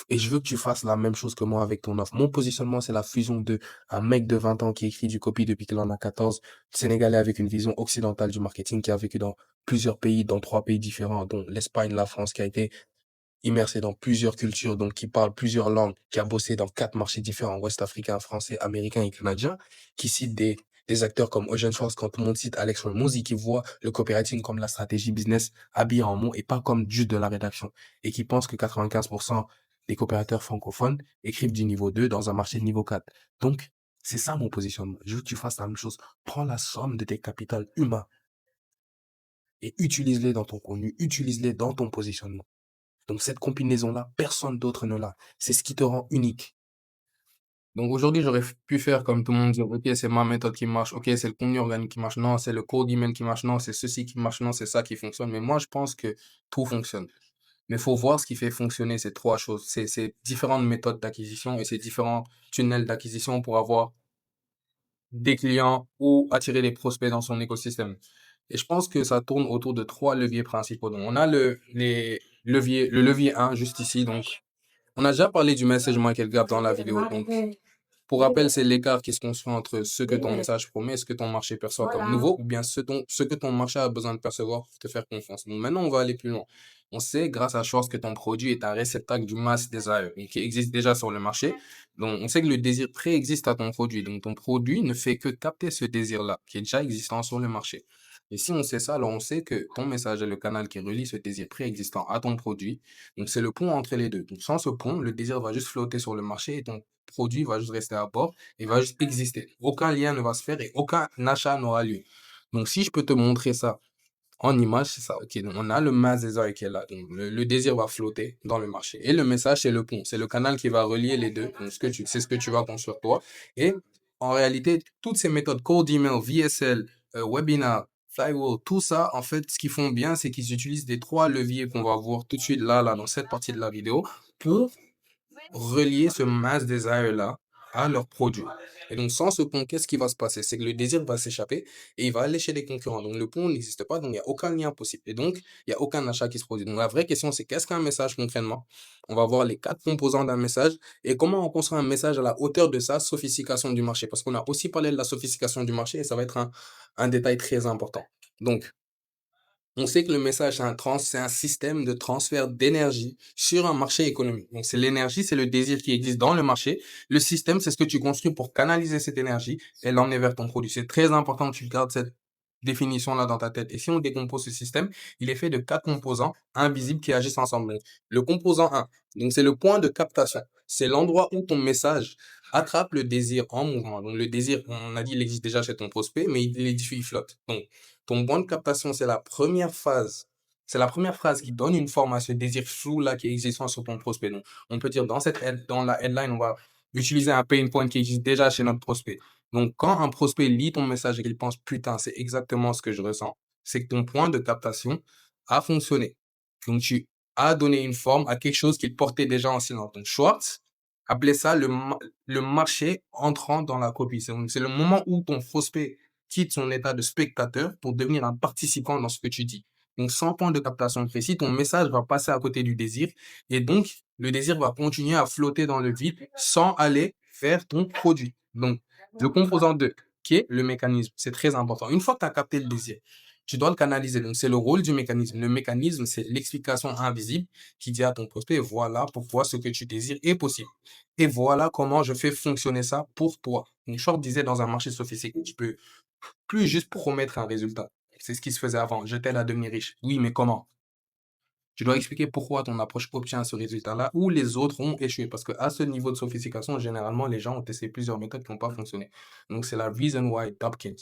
Et je veux que tu fasses la même chose que moi avec ton offre. Mon positionnement, c'est la fusion de un mec de 20 ans qui écrit du copy depuis qu'il en a 14, Sénégalais avec une vision occidentale du marketing, qui a vécu dans plusieurs pays, dans 3 pays différents, dont l'Espagne, la France, qui a été immersé dans plusieurs cultures, donc qui parle plusieurs langues, qui a bossé dans 4 marchés différents, ouest africain, français, américain et canadien, qui cite des acteurs comme Eugene Schwartz, quand tout le monde cite Alex Hormozy, qui voit le copywriting comme la stratégie business habillée en mots et pas comme juste de la rédaction, et qui pense que 95% des coopérateurs francophones écrivent du niveau 2 dans un marché de niveau 4. Donc, c'est ça mon positionnement. Je veux que tu fasses la même chose. Prends la somme de tes capitales humains et utilise-les dans ton contenu, utilise-les dans ton positionnement. Donc cette combinaison-là, personne d'autre ne l'a. C'est ce qui te rend unique. Donc aujourd'hui, j'aurais pu faire comme tout le monde, dire, ok, c'est ma méthode qui marche, ok, c'est le contenu organique qui marche, non, c'est le cold email qui marche, non, c'est ceci qui marche, non, c'est ça qui fonctionne. Mais moi, je pense que tout fonctionne. Mais il faut voir ce qui fait fonctionner ces trois choses, ces différentes méthodes d'acquisition et ces différents tunnels d'acquisition pour avoir des clients ou attirer des prospects dans son écosystème. Et je pense que ça tourne autour de trois leviers principaux. Donc, on a le levier 1 juste ici. Donc, on a déjà parlé du message market gap dans la vidéo. Donc, pour rappel, c'est l'écart qui se construit entre ce que ton message promet et ce que ton marché perçoit comme nouveau, ou bien ce que ton marché a besoin de percevoir pour te faire confiance. Donc maintenant, on va aller plus loin. On sait, grâce à Schwartz, que ton produit est un réceptacle du mass desire, et qui existe déjà sur le marché. Donc, on sait que le désir préexiste à ton produit. Donc, ton produit ne fait que capter ce désir-là, qui est déjà existant sur le marché. Et si on sait ça, alors on sait que ton message est le canal qui relie ce désir préexistant à ton produit. Donc, c'est le pont entre les deux. Donc, sans ce pont, le désir va juste flotter sur le marché et ton produit va juste rester à bord et va juste exister. Aucun lien ne va se faire et aucun achat n'aura lieu. Donc, si je peux te montrer ça en image, c'est ça. Ok, donc on a le mass désir qui est là. Donc, le désir va flotter dans le marché. Et le message, c'est le pont. C'est le canal qui va relier les deux. Donc, c'est ce que tu vas construire toi. Et en réalité, toutes ces méthodes, cold email, VSL, webinar, flywheel, tout ça, en fait, ce qu'ils font bien, c'est qu'ils utilisent des trois leviers qu'on va voir tout de suite là, dans cette partie de la vidéo, pour relier ce mass desire-là à leur produit. Et donc, sans ce pont, qu'est-ce qui va se passer? C'est que le désir va s'échapper et il va aller chez les concurrents. Donc, le pont n'existe pas, donc il n'y a aucun lien possible. Et donc, il n'y a aucun achat qui se produit. Donc, la vraie question, c'est qu'est-ce qu'un message concrètement? On va voir les 4 composants d'un message et comment on construit un message à la hauteur de sa sophistication du marché. Parce qu'on a aussi parlé de la sophistication du marché et ça va être un détail très important. Donc, on sait que le message, c'est un système de transfert d'énergie sur un marché économique. Donc, c'est l'énergie, c'est le désir qui existe dans le marché. Le système, c'est ce que tu construis pour canaliser cette énergie et l'emmener vers ton produit. C'est très important que tu gardes cette définition-là dans ta tête. Et si on décompose ce système, il est fait de 4 composants invisibles qui agissent ensemble. Donc, le composant 1, donc c'est le point de captation. C'est l'endroit où ton message attrape le désir en mouvement. Donc, le désir, on a dit, il existe déjà chez ton prospect, mais il flotte. Donc, ton point de captation, c'est la première phase. C'est la première phrase qui donne une forme à ce désir flou là qui est existant sur ton prospect. Donc, on peut dire dans la headline, on va utiliser un pain point qui existe déjà chez notre prospect. Donc, quand un prospect lit ton message et qu'il pense, putain, c'est exactement ce que je ressens, c'est que ton point de captation a fonctionné. Donc, tu as donné une forme à quelque chose qu'il portait déjà en silence. Donc, Schwartz appelait ça le marché entrant dans la copie. C'est le moment où ton prospect quitte son état de spectateur pour devenir un participant dans ce que tu dis. Donc, sans point de captation précis, ton message va passer à côté du désir et donc, le désir va continuer à flotter dans le vide sans aller vers ton produit. Donc, le composant 2, qui est le mécanisme, c'est très important. Une fois que tu as capté le désir, tu dois le canaliser. Donc, c'est le rôle du mécanisme. Le mécanisme, c'est l'explication invisible qui dit à ton prospect, voilà pourquoi ce que tu désires est possible. Et voilà comment je fais fonctionner ça pour toi. Donc, Short disait dans un marché sophistiqué, tu peux plus juste promettre un résultat. C'est ce qui se faisait avant. Je t'aide à devenir riche. Oui, mais comment? Tu dois expliquer pourquoi ton approche obtient ce résultat-là ou les autres ont échoué. Parce qu'à ce niveau de sophistication, généralement, les gens ont testé plusieurs méthodes qui n'ont pas fonctionné. Donc, c'est la reason why Hopkins.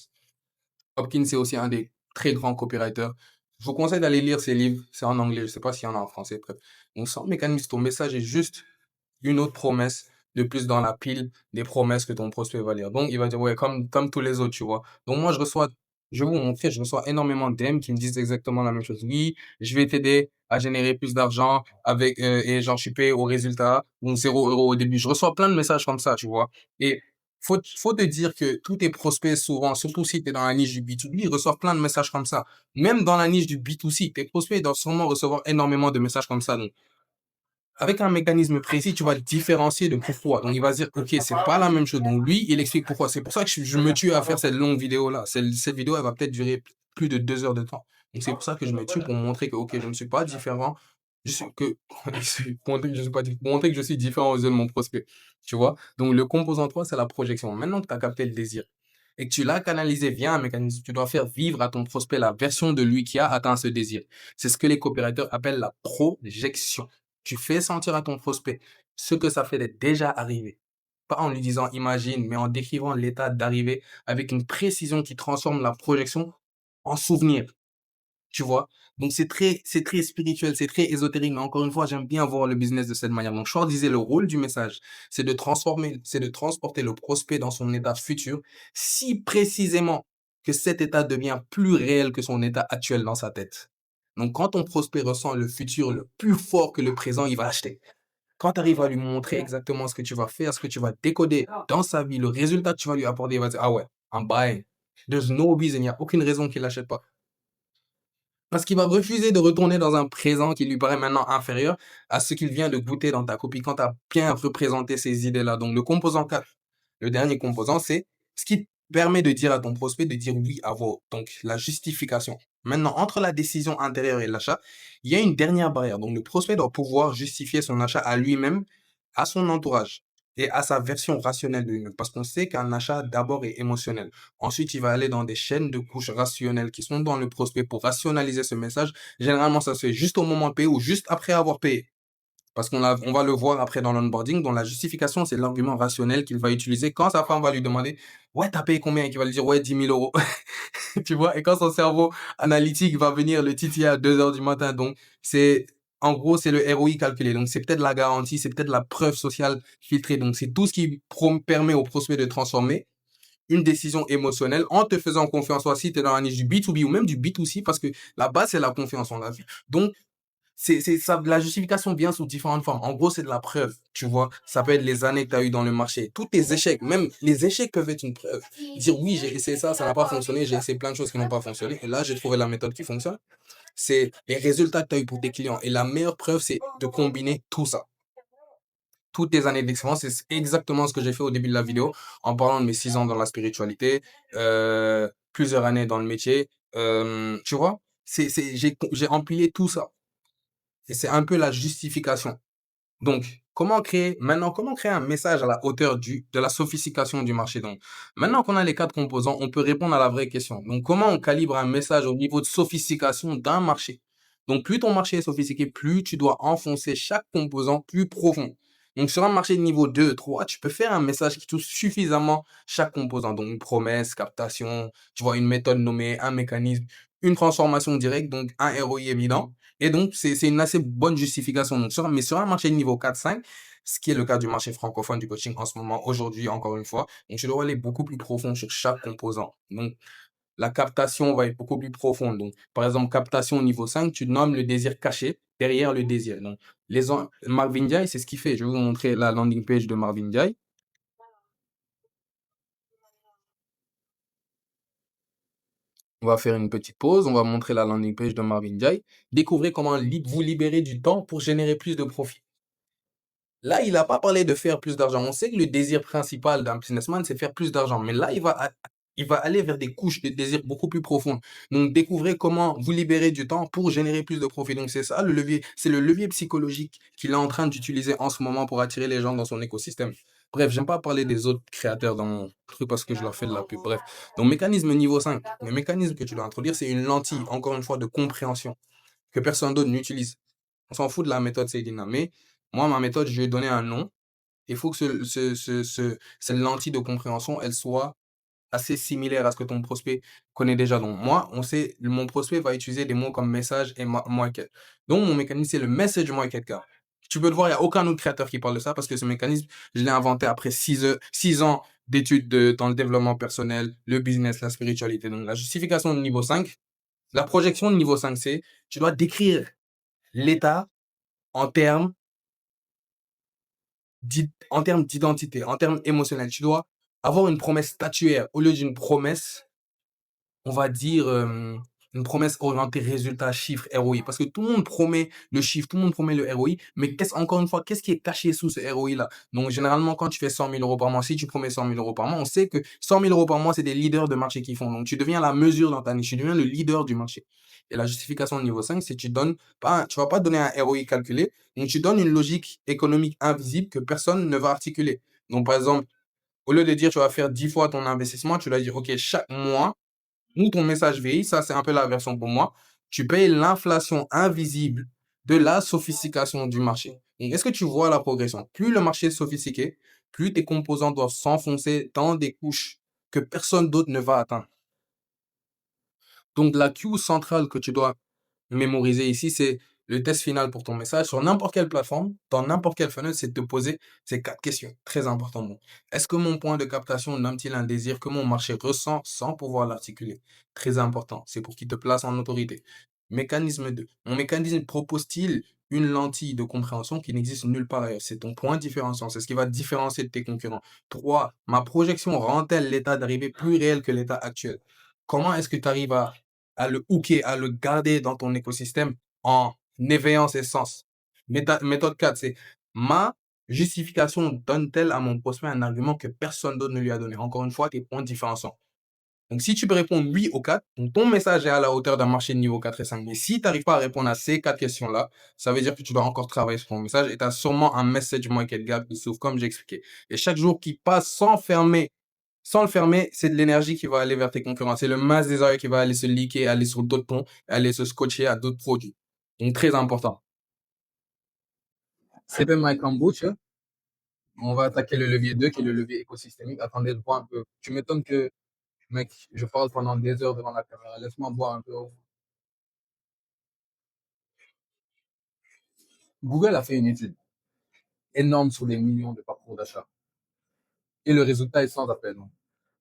Hopkins, c'est aussi un des très grands copywriters. Je vous conseille d'aller lire ces livres. C'est en anglais, je sais pas s'il y en a en français, bref. Donc, sans mécanisme, ton message est juste une autre promesse de plus dans la pile des promesses que ton prospect va lire. Donc, il va dire, ouais, comme tous les autres, tu vois. Donc, moi, je vais vous montrer, je reçois énormément de DM qui me disent exactement la même chose. Oui, je vais t'aider à générer plus d'argent avec, et genre, je suis payé au résultat, donc 0 € au début. Je reçois plein de messages comme ça, tu vois. Et faut te dire que tous tes prospects, souvent, surtout si tu es dans la niche du B2B, ils reçoivent plein de messages comme ça. Même dans la niche du B2C, tes prospects doivent sûrement recevoir énormément de messages comme ça. Donc, avec un mécanisme précis, tu vas le différencier de pourquoi. Donc, il va se dire, OK, c'est pas la même chose. Donc, lui, il explique pourquoi. C'est pour ça que je me tue à faire cette longue vidéo-là. Cette vidéo, elle va peut-être durer plus de 2 heures de temps. Donc, c'est pour ça que je me tue pour montrer que, OK, je ne suis pas différent. Je suis que, pour montrer que je suis pas, pour montrer que je suis différent aux yeux de mon prospect. Tu vois? Donc, le composant 3, c'est la projection. Maintenant que tu as capté le désir et que tu l'as canalisé via un mécanisme, tu dois faire vivre à ton prospect la version de lui qui a atteint ce désir. C'est ce que les coopérateurs appellent la projection. Tu fais sentir à ton prospect ce que ça fait d'être déjà arrivé. Pas en lui disant imagine, mais en décrivant l'état d'arrivée avec une précision qui transforme la projection en souvenir. Tu vois? Donc c'est très spirituel, c'est très ésotérique, mais encore une fois, j'aime bien voir le business de cette manière. Donc, Short disait le rôle du message, c'est de transporter le prospect dans son état futur si précisément que cet état devient plus réel que son état actuel dans sa tête. Donc, quand ton prospect ressent le futur le plus fort que le présent, il va acheter. Quand tu arrives à lui montrer exactement ce que tu vas faire, ce que tu vas décoder dans sa vie, le résultat que tu vas lui apporter, il va dire, ah ouais, I'm buying. There's no reason, il n'y a aucune raison qu'il n'achète pas. Parce qu'il va refuser de retourner dans un présent qui lui paraît maintenant inférieur à ce qu'il vient de goûter dans ta copie quand tu as bien représenté ces idées-là. Donc, le composant 4, le dernier composant, c'est ce qui te permet de dire à ton prospect de dire oui à vous. Donc, la justification. Maintenant, entre la décision intérieure et l'achat, il y a une dernière barrière. Donc, le prospect doit pouvoir justifier son achat à lui-même, à son entourage et à sa version rationnelle de lui-même. Parce qu'on sait qu'un achat d'abord est émotionnel. Ensuite, il va aller dans des chaînes de couches rationnelles qui sont dans le prospect pour rationaliser ce message. Généralement, ça se fait juste au moment de payer ou juste après avoir payé. Parce on va le voir après dans l'onboarding, dont la justification, c'est l'argument rationnel qu'il va utiliser quand sa femme va lui demander, ouais, t'as payé combien? Et qu'il va lui dire, ouais, 10 000 €. Tu vois? Et quand son cerveau analytique va venir le titiller à 2 heures du matin. Donc, en gros, c'est le ROI calculé. Donc, c'est peut-être la garantie, c'est peut-être la preuve sociale filtrée. Donc, c'est tout ce qui permet au prospect de transformer une décision émotionnelle en te faisant confiance, soit si tu es dans la niche du B2B ou même du B2C, parce que la base, c'est la confiance en la vie. Donc, ça, la justification vient sous différentes formes. En gros, c'est de la preuve, tu vois. Ça peut être les années que tu as eues dans le marché. Tous tes échecs, même les échecs peuvent être une preuve. Dire oui, j'ai essayé ça, ça n'a pas fonctionné, j'ai essayé plein de choses qui n'ont pas fonctionné. Et là, j'ai trouvé la méthode qui fonctionne. C'est les résultats que tu as eu pour tes clients. Et la meilleure preuve, c'est de combiner tout ça. Toutes tes années d'expérience, c'est exactement ce que j'ai fait au début de la vidéo en parlant de mes 6 ans dans la spiritualité, plusieurs années dans le métier. Tu vois, j'ai empilé tout ça. Et c'est un peu la justification. Donc, comment créer un message à la hauteur de la sophistication du marché? Donc, maintenant qu'on a les 4 composants, on peut répondre à la vraie question. Donc, comment on calibre un message au niveau de sophistication d'un marché? Donc, plus ton marché est sophistiqué, plus tu dois enfoncer chaque composant plus profond. Donc, sur un marché de niveau 2, 3, tu peux faire un message qui touche suffisamment chaque composant. Donc, une promesse, captation, tu vois, une méthode nommée, un mécanisme, une transformation directe, donc un ROI évident. Et donc, c'est une assez bonne justification. Donc, mais sur un marché de niveau 4-5, ce qui est le cas du marché francophone du coaching en ce moment, aujourd'hui, encore une fois, donc tu dois aller beaucoup plus profond sur chaque composant. Donc, la captation va être beaucoup plus profonde. Donc, par exemple, captation au niveau 5, tu nommes le désir caché derrière le désir. Donc, Marvin Gaye, c'est ce qu'il fait. Je vais vous montrer la landing page de Marvin Gaye. On va faire une petite pause. On va montrer la landing page de Marvin Gaye. Découvrez comment vous libérer du temps pour générer plus de profit. Là, il n'a pas parlé de faire plus d'argent. On sait que le désir principal d'un businessman, c'est faire plus d'argent. Mais là, il va aller vers des couches de désir beaucoup plus profondes. Donc, découvrez comment vous libérer du temps pour générer plus de profit. Donc, c'est ça le levier. C'est le levier psychologique qu'il est en train d'utiliser en ce moment pour attirer les gens dans son écosystème. Bref, j'aime pas parler des autres créateurs dans mon truc parce que je leur fais de la pub. Bref. Donc, mécanisme niveau 5. Le mécanisme que tu dois introduire, c'est une lentille, encore une fois, de compréhension que personne d'autre n'utilise. On s'en fout de la méthode Seydina, mais moi, ma méthode, je lui ai donné un nom. Il faut que cette lentille de compréhension, elle soit assez similaires à ce que ton prospect connaît déjà. Donc, moi, on sait, mon prospect va utiliser des mots comme message et market. Donc, mon mécanisme, c'est le message market card. Tu peux le voir, il n'y a aucun autre créateur qui parle de ça parce que ce mécanisme, je l'ai inventé après 6 ans d'études dans le développement personnel, le business, la spiritualité. Donc, la justification de niveau 5, la projection de niveau 5, c'est tu dois décrire l'état en termes en termes d'identité, en termes émotionnels. Tu dois avoir une promesse statuaire au lieu d'une promesse, on va dire, une promesse orientée résultat, chiffre, ROI. Parce que tout le monde promet le chiffre, tout le monde promet le ROI, mais encore une fois, qu'est-ce qui est caché sous ce ROI-là? Donc, généralement, quand tu fais 100 000 euros par mois, si tu promets 100 000 euros par mois, on sait que 100 000 euros par mois, c'est des leaders de marché qui font. Donc, tu deviens la mesure dans ta niche, tu deviens le leader du marché. Et la justification de niveau 5, c'est que tu vas pas donner un ROI calculé, donc tu donnes une logique économique invisible que personne ne va articuler. Donc, par exemple, au lieu de dire tu vas faire 10 fois ton investissement, tu vas dire, OK, chaque mois, ou ton message VI, ça c'est un peu la version pour moi, tu payes l'inflation invisible de la sophistication du marché. Donc, est-ce que tu vois la progression? Plus le marché est sophistiqué, plus tes composants doivent s'enfoncer dans des couches que personne d'autre ne va atteindre. Donc, la queue centrale que tu dois mémoriser ici, c'est le test final pour ton message sur n'importe quelle plateforme, dans n'importe quelle fenêtre, c'est de te poser ces 4 questions très importantes. Donc, est-ce que mon point de captation nomme-t-il un désir que mon marché ressent sans pouvoir l'articuler? Très important. C'est pour qu'il te place en autorité. Mécanisme 2. Mon mécanisme propose-t-il une lentille de compréhension qui n'existe nulle part ailleurs? C'est ton point différenciant. C'est ce qui va te différencier de tes concurrents. 3. Ma projection rend-elle l'état d'arrivée plus réel que l'état actuel? Comment est-ce que tu arrives à le hooker, à le garder dans ton écosystème en éveillant ses sens? Méthode 4, c'est ma justification donne-t-elle à mon prospect un argument que personne d'autre ne lui a donné? Encore une fois, tes points différenciants. Donc, si tu peux répondre oui aux 4, donc ton message est à la hauteur d'un marché de niveau 4 et 5. Mais si tu n'arrives pas à répondre à ces 4 questions-là, ça veut dire que tu dois encore travailler sur ton message et tu as sûrement un message market gap qui s'ouvre, comme j'ai expliqué. Et chaque jour qui passe sans le fermer, c'est de l'énergie qui va aller vers tes concurrents. C'est le mass desire qui va aller se leaker, aller sur d'autres ponts, aller se scotcher à d'autres produits. Donc, très important. C'est bien my kombucha. On va attaquer le levier 2, qui est le levier écosystémique. Attendez, je bois un peu. Tu m'étonnes que, mec, je parle pendant des heures devant la caméra. Laisse-moi boire un peu. Google a fait une étude énorme sur des millions de parcours d'achat. Et le résultat est sans appel. Donc,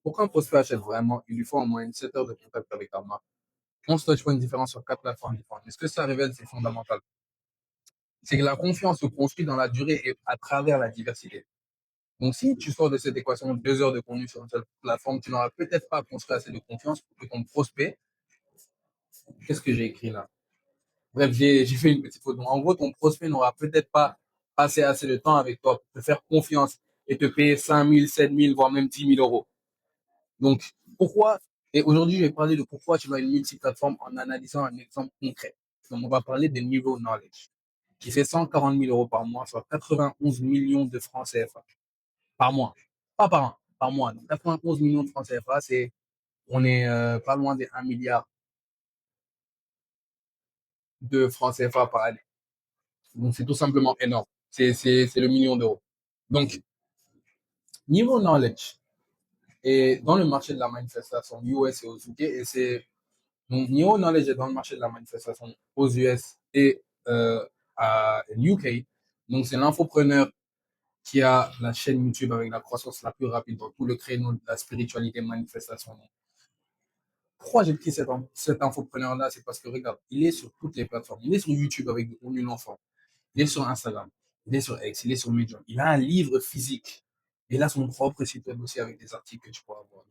pour qu'un prospect achète vraiment, il lui faut en moyenne 7 heures de contact avec ta marque. 11 touchpoints différents sur 4 plateformes différentes. Et ce que ça révèle, c'est fondamental. C'est que la confiance se construit dans la durée et à travers la diversité. Donc, si tu sors de cette équation 2 heures de contenu sur une seule plateforme, tu n'auras peut-être pas construit assez de confiance pour que ton prospect, qu'est-ce que j'ai écrit là? Bref, j'ai fait une petite faute. Donc, en gros, ton prospect n'aura peut-être pas passé assez de temps avec toi pour te faire confiance et te payer 5 000, 7 000, voire même 10 000 euros. Donc, pourquoi, et aujourd'hui, je vais parler de pourquoi tu vas une multiplateforme en analysant un exemple concret. Donc, on va parler de niveau knowledge, qui fait 140 000 euros par mois, soit 91 millions de francs CFA par mois. Pas par an, par mois. Donc, 91 millions de francs CFA, on est pas loin des 1 milliard de francs CFA par année. Donc, c'est tout simplement énorme. C'est le million d'euros. Donc, niveau knowledge, et dans le marché de la manifestation US et aux UK, et c'est donc Neo Knowledge est dans le marché de la manifestation aux US et à UK. Donc c'est l'infopreneur qui a la chaîne YouTube avec la croissance la plus rapide dans tout le créneau de la spiritualité manifestation. Pourquoi j'ai pris cet infopreneur-là? C'est parce que regarde, il est sur toutes les plateformes. Il est sur YouTube avec du contenu enfant. Il est sur Instagram. Il est sur X. Il est sur Medium. Il a un livre physique. Il a son propre site web aussi avec des articles que tu pourras voir.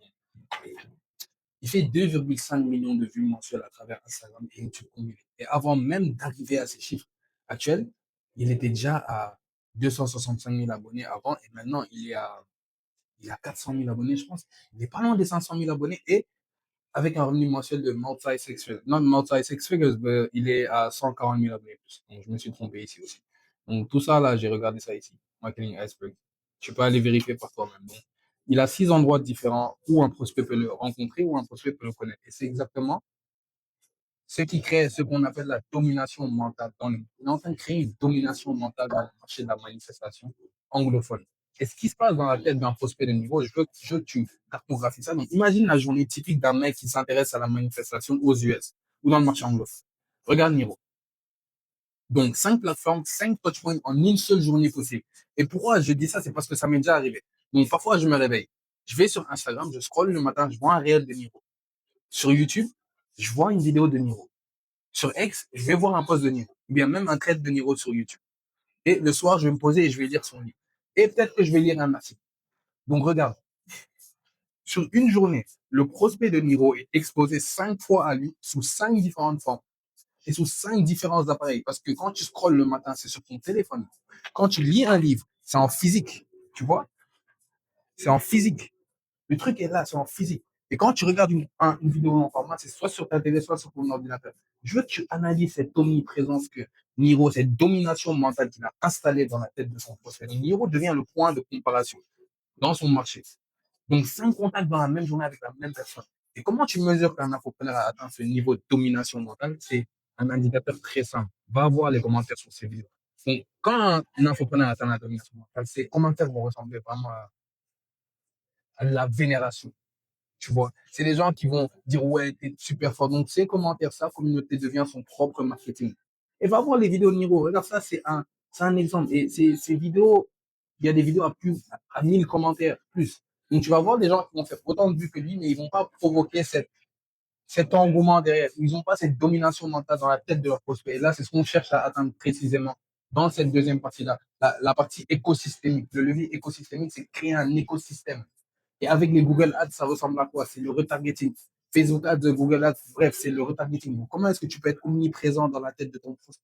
Il fait 2,5 millions de vues mensuelles à travers Instagram et YouTube combinés. Et avant même d'arriver à ces chiffres actuels, il était déjà à 265 000 abonnés avant et maintenant il est à 400 000 abonnés, je pense. Il n'est pas loin des 500 000 abonnés et avec un revenu mensuel de multi-six figures. Non, multi-six figures, il est à 140 000 abonnés plus. Donc, je me suis trompé ici aussi. Donc, tout ça, là, j'ai regardé ça ici. Marketing Iceberg. Tu peux aller vérifier par toi-même. Donc, il a 6 endroits différents où un prospect peut le rencontrer, où un prospect peut le connaître. Et c'est exactement ce qui crée ce qu'on appelle la domination mentale. Il est en train de créer une domination mentale dans le marché de la manifestation anglophone. Et ce qui se passe dans la tête d'un prospect de niveau, je veux que tu cartographies ça. Donc, imagine la journée typique d'un mec qui s'intéresse à la manifestation aux US ou dans le marché anglophone. Regarde Niro. Donc, 5 plateformes, 5 touchpoints en une seule journée possible. Et pourquoi je dis ça? C'est parce que ça m'est déjà arrivé. Donc, parfois, je me réveille. Je vais sur Instagram, je scrolle le matin, je vois un réel de Niro. Sur YouTube, je vois une vidéo de Niro. Sur X, je vais voir un post de Niro. Ou bien même un trait de Niro sur YouTube. Et le soir, je vais me poser et je vais lire son livre. Et peut-être que je vais lire un article. Donc, regarde. Sur une journée, le prospect de Niro est exposé 5 fois à lui sous 5 différentes formes et sous 5 différents appareils. Parce que quand tu scrolles le matin, c'est sur ton téléphone. Quand tu lis un livre, c'est en physique. Tu vois? C'est en physique. Le truc est là, c'est en physique. Et quand tu regardes une vidéo en format, c'est soit sur ta télé, soit sur ton ordinateur. Je veux que tu analyses cette omniprésence que Niro, cette domination mentale qu'il a installée dans la tête de son prospect. Niro devient le point de comparaison dans son marché. Donc, 5 contacts dans la même journée avec la même personne. Et comment tu mesures qu'un infopreneur a atteint ce niveau de domination mentale? C'est un indicateur très simple. Va voir les commentaires sur ces vidéos. Donc, quand un infopreneur atteint la domination mentale, ces commentaires vont ressembler vraiment à la vénération. Tu vois, c'est les gens qui vont dire ouais, t'es super fort. Donc, ces commentaires, sa communauté devient son propre marketing. Et va voir les vidéos de Niro. Regarde ça, c'est un exemple. Et ces vidéos, il y a des vidéos à 1000 commentaires, plus. Donc, tu vas voir des gens qui vont faire autant de vues que lui, mais ils vont pas provoquer cet engouement derrière. Ils n'ont pas cette domination mentale dans la tête de leur prospect. Et là, c'est ce qu'on cherche à atteindre précisément dans cette deuxième partie-là. La partie écosystémique. Le levier écosystémique, c'est créer un écosystème. Et avec les Google Ads, ça ressemble à quoi? C'est le retargeting. Facebook Ads, Google Ads, bref, c'est le retargeting. Donc, comment est-ce que tu peux être omniprésent dans la tête de ton prospect?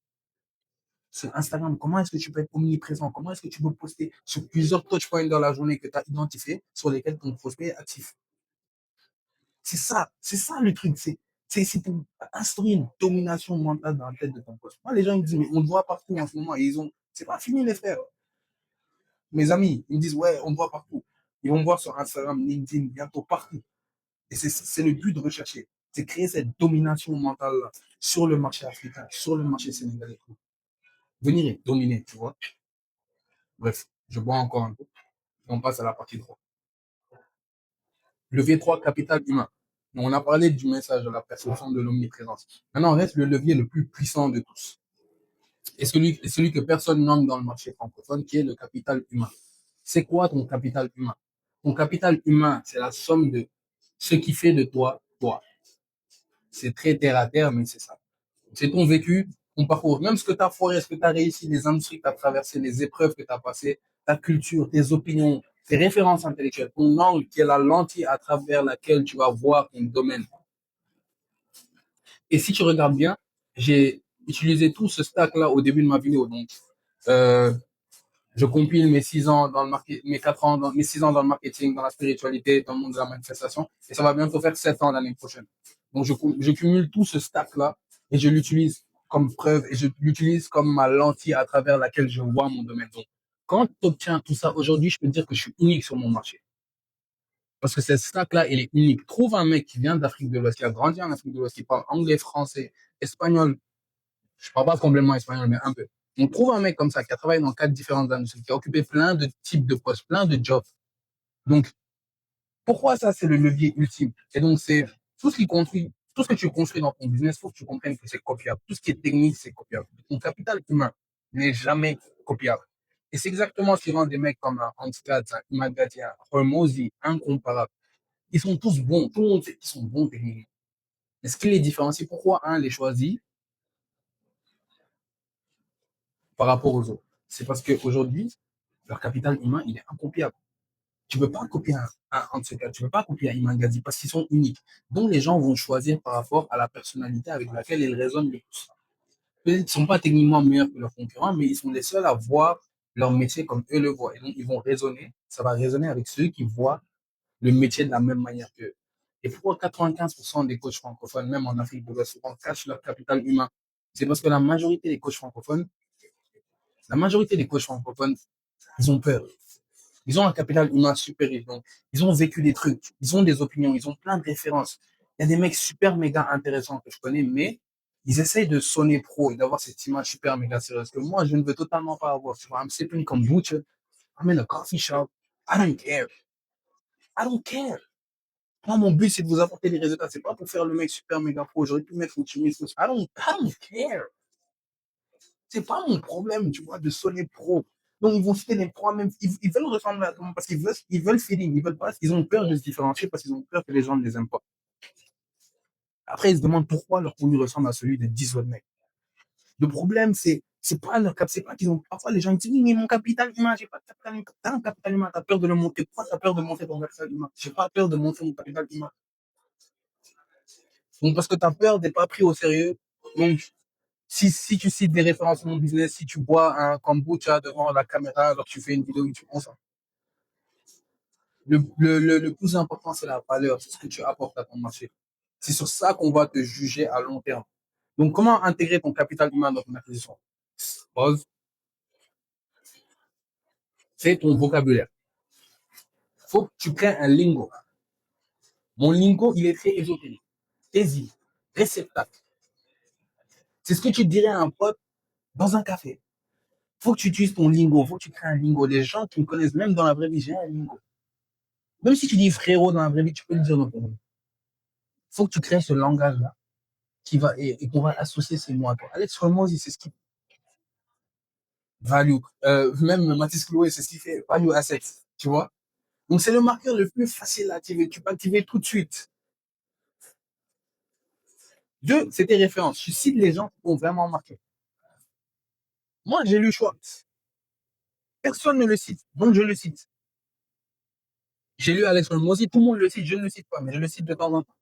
Sur Instagram, comment est-ce que tu peux être omniprésent? Comment est-ce que tu peux poster sur plusieurs touchpoints dans la journée que tu as identifiés sur lesquels ton prospect est actif? C'est ça le truc. C'est pour instaurer une domination mentale dans la tête de ton prospect. Moi, les gens me disent, mais on te voit partout en ce moment. Et c'est pas fini, les frères. Mes amis, ils me disent, ouais, on te voit partout. Ils vont me voir sur Instagram, LinkedIn, bientôt partout. Et c'est le but de rechercher. C'est créer cette domination mentale là, sur le marché africain, sur le marché sénégalais. Venir et dominer, tu vois. Bref, je bois encore un peu. On passe à la partie 3. Levier 3, capital humain. On a parlé du message de la perception de l'omniprésence. Maintenant, reste le levier le plus puissant de tous. Et celui que personne nomme dans le marché francophone, qui est le capital humain. C'est quoi ton capital humain? Ton capital humain, c'est la somme de ce qui fait de toi, toi. C'est très terre à terre, mais c'est ça. C'est ton vécu, ton parcours, même ce que tu as foiré, ce que tu as réussi, les industries que tu as traversées, les épreuves que tu as passées, ta culture, tes opinions, tes références intellectuelles, ton angle qui est la lentille à travers laquelle tu vas voir ton domaine. Et si tu regardes bien, j'ai utilisé tout ce stack-là au début de ma vidéo. Donc, euh, je compile mes 6 ans dans le marketing, mes 4 ans, mes 6 ans dans le marketing, dans la spiritualité, dans le monde de la manifestation. Et ça va bientôt faire 7 ans l'année prochaine. Donc, je cumule tout ce stack-là et je l'utilise comme preuve et je l'utilise comme ma lentille à travers laquelle je vois mon domaine. Donc, quand tu obtiens tout ça aujourd'hui, je peux te dire que je suis unique sur mon marché. Parce que cette stack-là, elle est unique. Trouve un mec qui vient d'Afrique de l'Ouest, qui a grandi en Afrique de l'Ouest, qui parle anglais, français, espagnol. Je parle pas complètement espagnol, mais un peu. On trouve un mec comme ça qui a travaillé dans 4 différentes industries, qui a occupé plein de types de postes, plein de jobs. Donc, pourquoi ça, c'est le levier ultime? Et donc, c'est tout ce qui construit, tout ce que tu construis dans ton business, il faut que tu comprennes que c'est copiable. Tout ce qui est technique, c'est copiable. Ton capital humain n'est jamais copiable. Et c'est exactement ce qui rend des mecs comme un Hanskat, un Imagati, un Hormozy incomparables. Ils sont tous bons. Tout le monde sait qu'ils sont bons techniquement. Mais ce qui les différencie, pourquoi un les choisit par rapport aux autres? C'est parce qu'aujourd'hui, leur capital humain, il est incopiable. Tu ne peux pas copier un de ces gars, tu ne peux pas copier un Iman Gadi parce qu'ils sont uniques. Donc, les gens vont choisir par rapport à la personnalité avec laquelle ils résonnent le plus. Peut-être qu'ils ne sont pas techniquement meilleurs que leurs concurrents, mais ils sont les seuls à voir leur métier comme eux le voient. Et donc, ils vont raisonner, ça va résonner avec ceux qui voient le métier de la même manière qu'eux. Et pourquoi 95% des coachs francophones, même en Afrique de l'Ouest, cachent leur capital humain? C'est parce que la majorité des coachs francophones, ils ont peur. Ils ont un capital humain super riche. Donc, ils ont vécu des trucs, ils ont des opinions, ils ont plein de références. Il y a des mecs super méga intéressants que je connais, mais ils essayent de sonner pro et d'avoir cette image super méga sérieuse que moi, je ne veux totalement pas avoir. Tu vois, I'm sipping kombucha, I'm in a coffee shop. I don't care. I don't care. Moi, mon but, c'est de vous apporter des résultats. C'est pas pour faire le mec super méga pro. J'aurais pu mettre optimiste. I don't care. C'est pas mon problème, tu vois, de sonner pro. Donc, ils vont citer les trois mêmes. Ils veulent ressembler à tout le monde parce qu'ils veulent feeling. Ils veulent pas. Ils ont peur de se différencier parce qu'ils ont peur que les gens ne les aiment pas. Après, ils se demandent pourquoi leur contenu ressemble à celui de 10 autres mecs. Le problème, c'est pas leur cap, c'est pas qu'ils ont, parfois les gens disent, oui, mais mon capital humain, j'ai pas de capital humain. T'as un capital humain, t'as peur de le monter. Pourquoi t'as peur de monter ton capital humain? J'ai pas peur de monter mon capital humain. Donc, parce que t'as peur d'être pas pris au sérieux. Donc, si tu cites des références de mon business, si tu bois un kombucha devant la caméra alors que tu fais une vidéo YouTube, on s'en. Le plus important, c'est la valeur, c'est ce que tu apportes à ton marché. C'est sur ça qu'on va te juger à long terme. Donc, comment intégrer ton capital humain dans ton acquisition? Pause. C'est ton vocabulaire. Faut que tu crées un lingo. Mon lingo, il est très ésotérique. Désir, réceptacle. C'est ce que tu dirais à un pote dans un café. Faut que tu utilises ton lingo, faut que tu crées un lingo. Les gens qui me connaissent, même dans la vraie vie, j'ai un lingo. Même si tu dis frérot dans la vraie vie, tu peux le dire dans ton lingo. Faut que tu crées ce langage-là qui va, et qu'on va associer ces mots à toi. Alex Hormozy, c'est ce qui value. Même Mathis Chloé, c'est ce qui fait value asset. Tu vois? Donc, c'est le marqueur le plus facile à activer. Tu peux activer tout de suite. Deux, c'est tes références. Tu cites les gens qui ont vraiment marqué. Moi, j'ai lu Schwartz. Personne ne le cite, donc je le cite. J'ai lu Alex Hormozy, tout le monde le cite, je ne le cite pas, mais je le cite de temps en temps.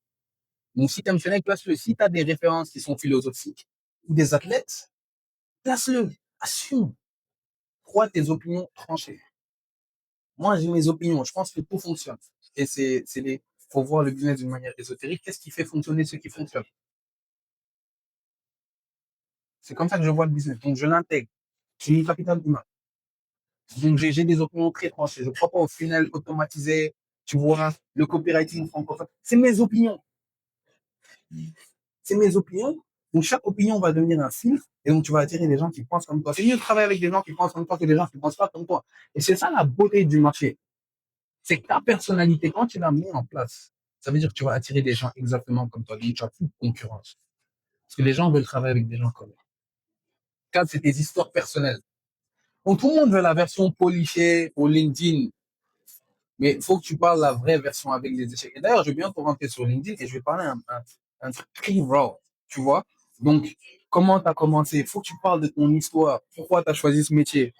Donc, si tu aimes ce mec, place-le. Si tu as des références qui sont philosophiques ou des athlètes, place-le. Assume. Crois tes opinions tranchées. Moi, j'ai mes opinions. Je pense que tout fonctionne. Et faut voir le business d'une manière ésotérique. Qu'est-ce qui fait fonctionner ce qui fonctionne? C'est comme ça que je vois le business. Donc, je l'intègre. J'ai une capital humain. Donc, j'ai des opinions très tranchées. Je ne crois pas au final automatisé. Tu vois, le copywriting francophone. C'est mes opinions. C'est mes opinions. Donc, chaque opinion va devenir un filtre. Et donc, tu vas attirer des gens qui pensent comme toi. C'est mieux de travailler avec des gens qui pensent comme toi que des gens qui ne pensent pas comme toi. Et c'est ça la beauté du marché. C'est que ta personnalité, quand tu la mets en place, ça veut dire que tu vas attirer des gens exactement comme toi. Donc, tu n'as plus de concurrence. Parce que les gens veulent travailler avec des gens comme toi. Quatre, c'est tes histoires personnelles. Donc, tout le monde veut la version polichée au LinkedIn. Mais il faut que tu parles la vraie version avec les échecs. Et d'ailleurs, je vais bientôt rentrer sur LinkedIn et je vais parler un truc très raw, tu vois. Donc, comment tu as commencé? Il faut que tu parles de ton histoire. Pourquoi tu as choisi ce métier?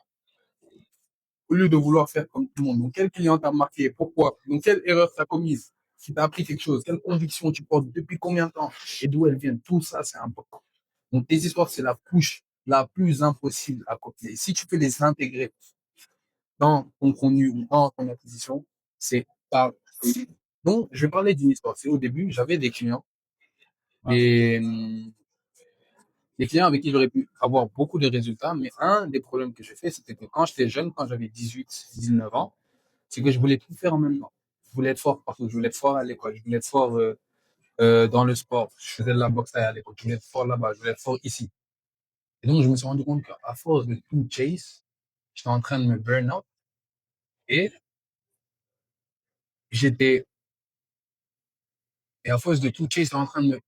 Au lieu de vouloir faire comme tout le monde. Donc, quel client t'a marqué? Pourquoi? Donc, quelle erreur tu as commise? Qui t'a appris quelque chose? Quelle conviction tu portes? Depuis combien de temps? Et d'où elles viennent? Tout ça, c'est important. Donc, tes histoires, c'est la couche la plus impossible à copier. Si tu peux les intégrer dans ton contenu ou dans ton acquisition, c'est pas. Donc, je vais parler d'une histoire. C'est au début, j'avais des clients, et des clients avec qui j'aurais pu avoir beaucoup de résultats, mais un des problèmes que j'ai fait, c'était que quand j'étais jeune, quand j'avais 18, 19 ans, c'est que je voulais tout faire en même temps. Je voulais être fort partout. Je voulais être fort à l'école. Je voulais être fort dans le sport. Je faisais de la boxe à l'époque. Je voulais être fort là-bas. Je voulais être fort ici. Et donc, je me suis rendu compte qu'à force de tout chase, j'étais en train de me burn out et j'étais, et à force de tout chase, j'étais en train de me.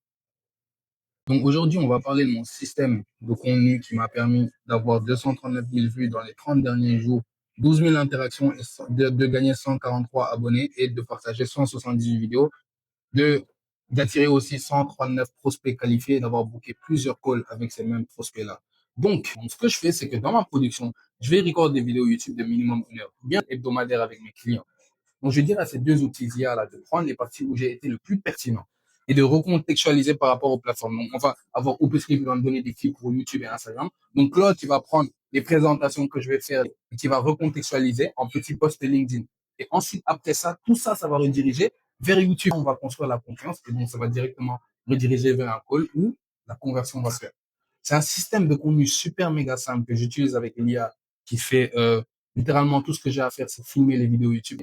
Donc aujourd'hui, on va parler de mon système de contenu qui m'a permis d'avoir 239 000 vues dans les 30 derniers jours, 12 000 interactions, et de gagner 143 abonnés et de partager 178 vidéos, d'attirer aussi 139 prospects qualifiés et d'avoir booké plusieurs calls avec ces mêmes prospects-là. Donc, ce que je fais, c'est que dans ma production, je vais recorder des vidéos YouTube de minimum 1 heure, bien hebdomadaire avec mes clients. Donc, je vais dire à ces deux outils là de prendre les parties où j'ai été le plus pertinent et de recontextualiser par rapport aux plateformes. Donc, on va avoir OpenScript qui va me donner des clips pour YouTube et Instagram. Donc, Claude qui va prendre les présentations que je vais faire et qui va recontextualiser en petits posts LinkedIn. Et ensuite, après ça, tout ça, ça va rediriger vers YouTube. On va construire la confiance et donc ça va directement rediriger vers un call où la conversion va se faire. C'est un système de contenu super méga simple que j'utilise avec l'IA qui fait littéralement tout ce que j'ai à faire, c'est filmer les vidéos YouTube.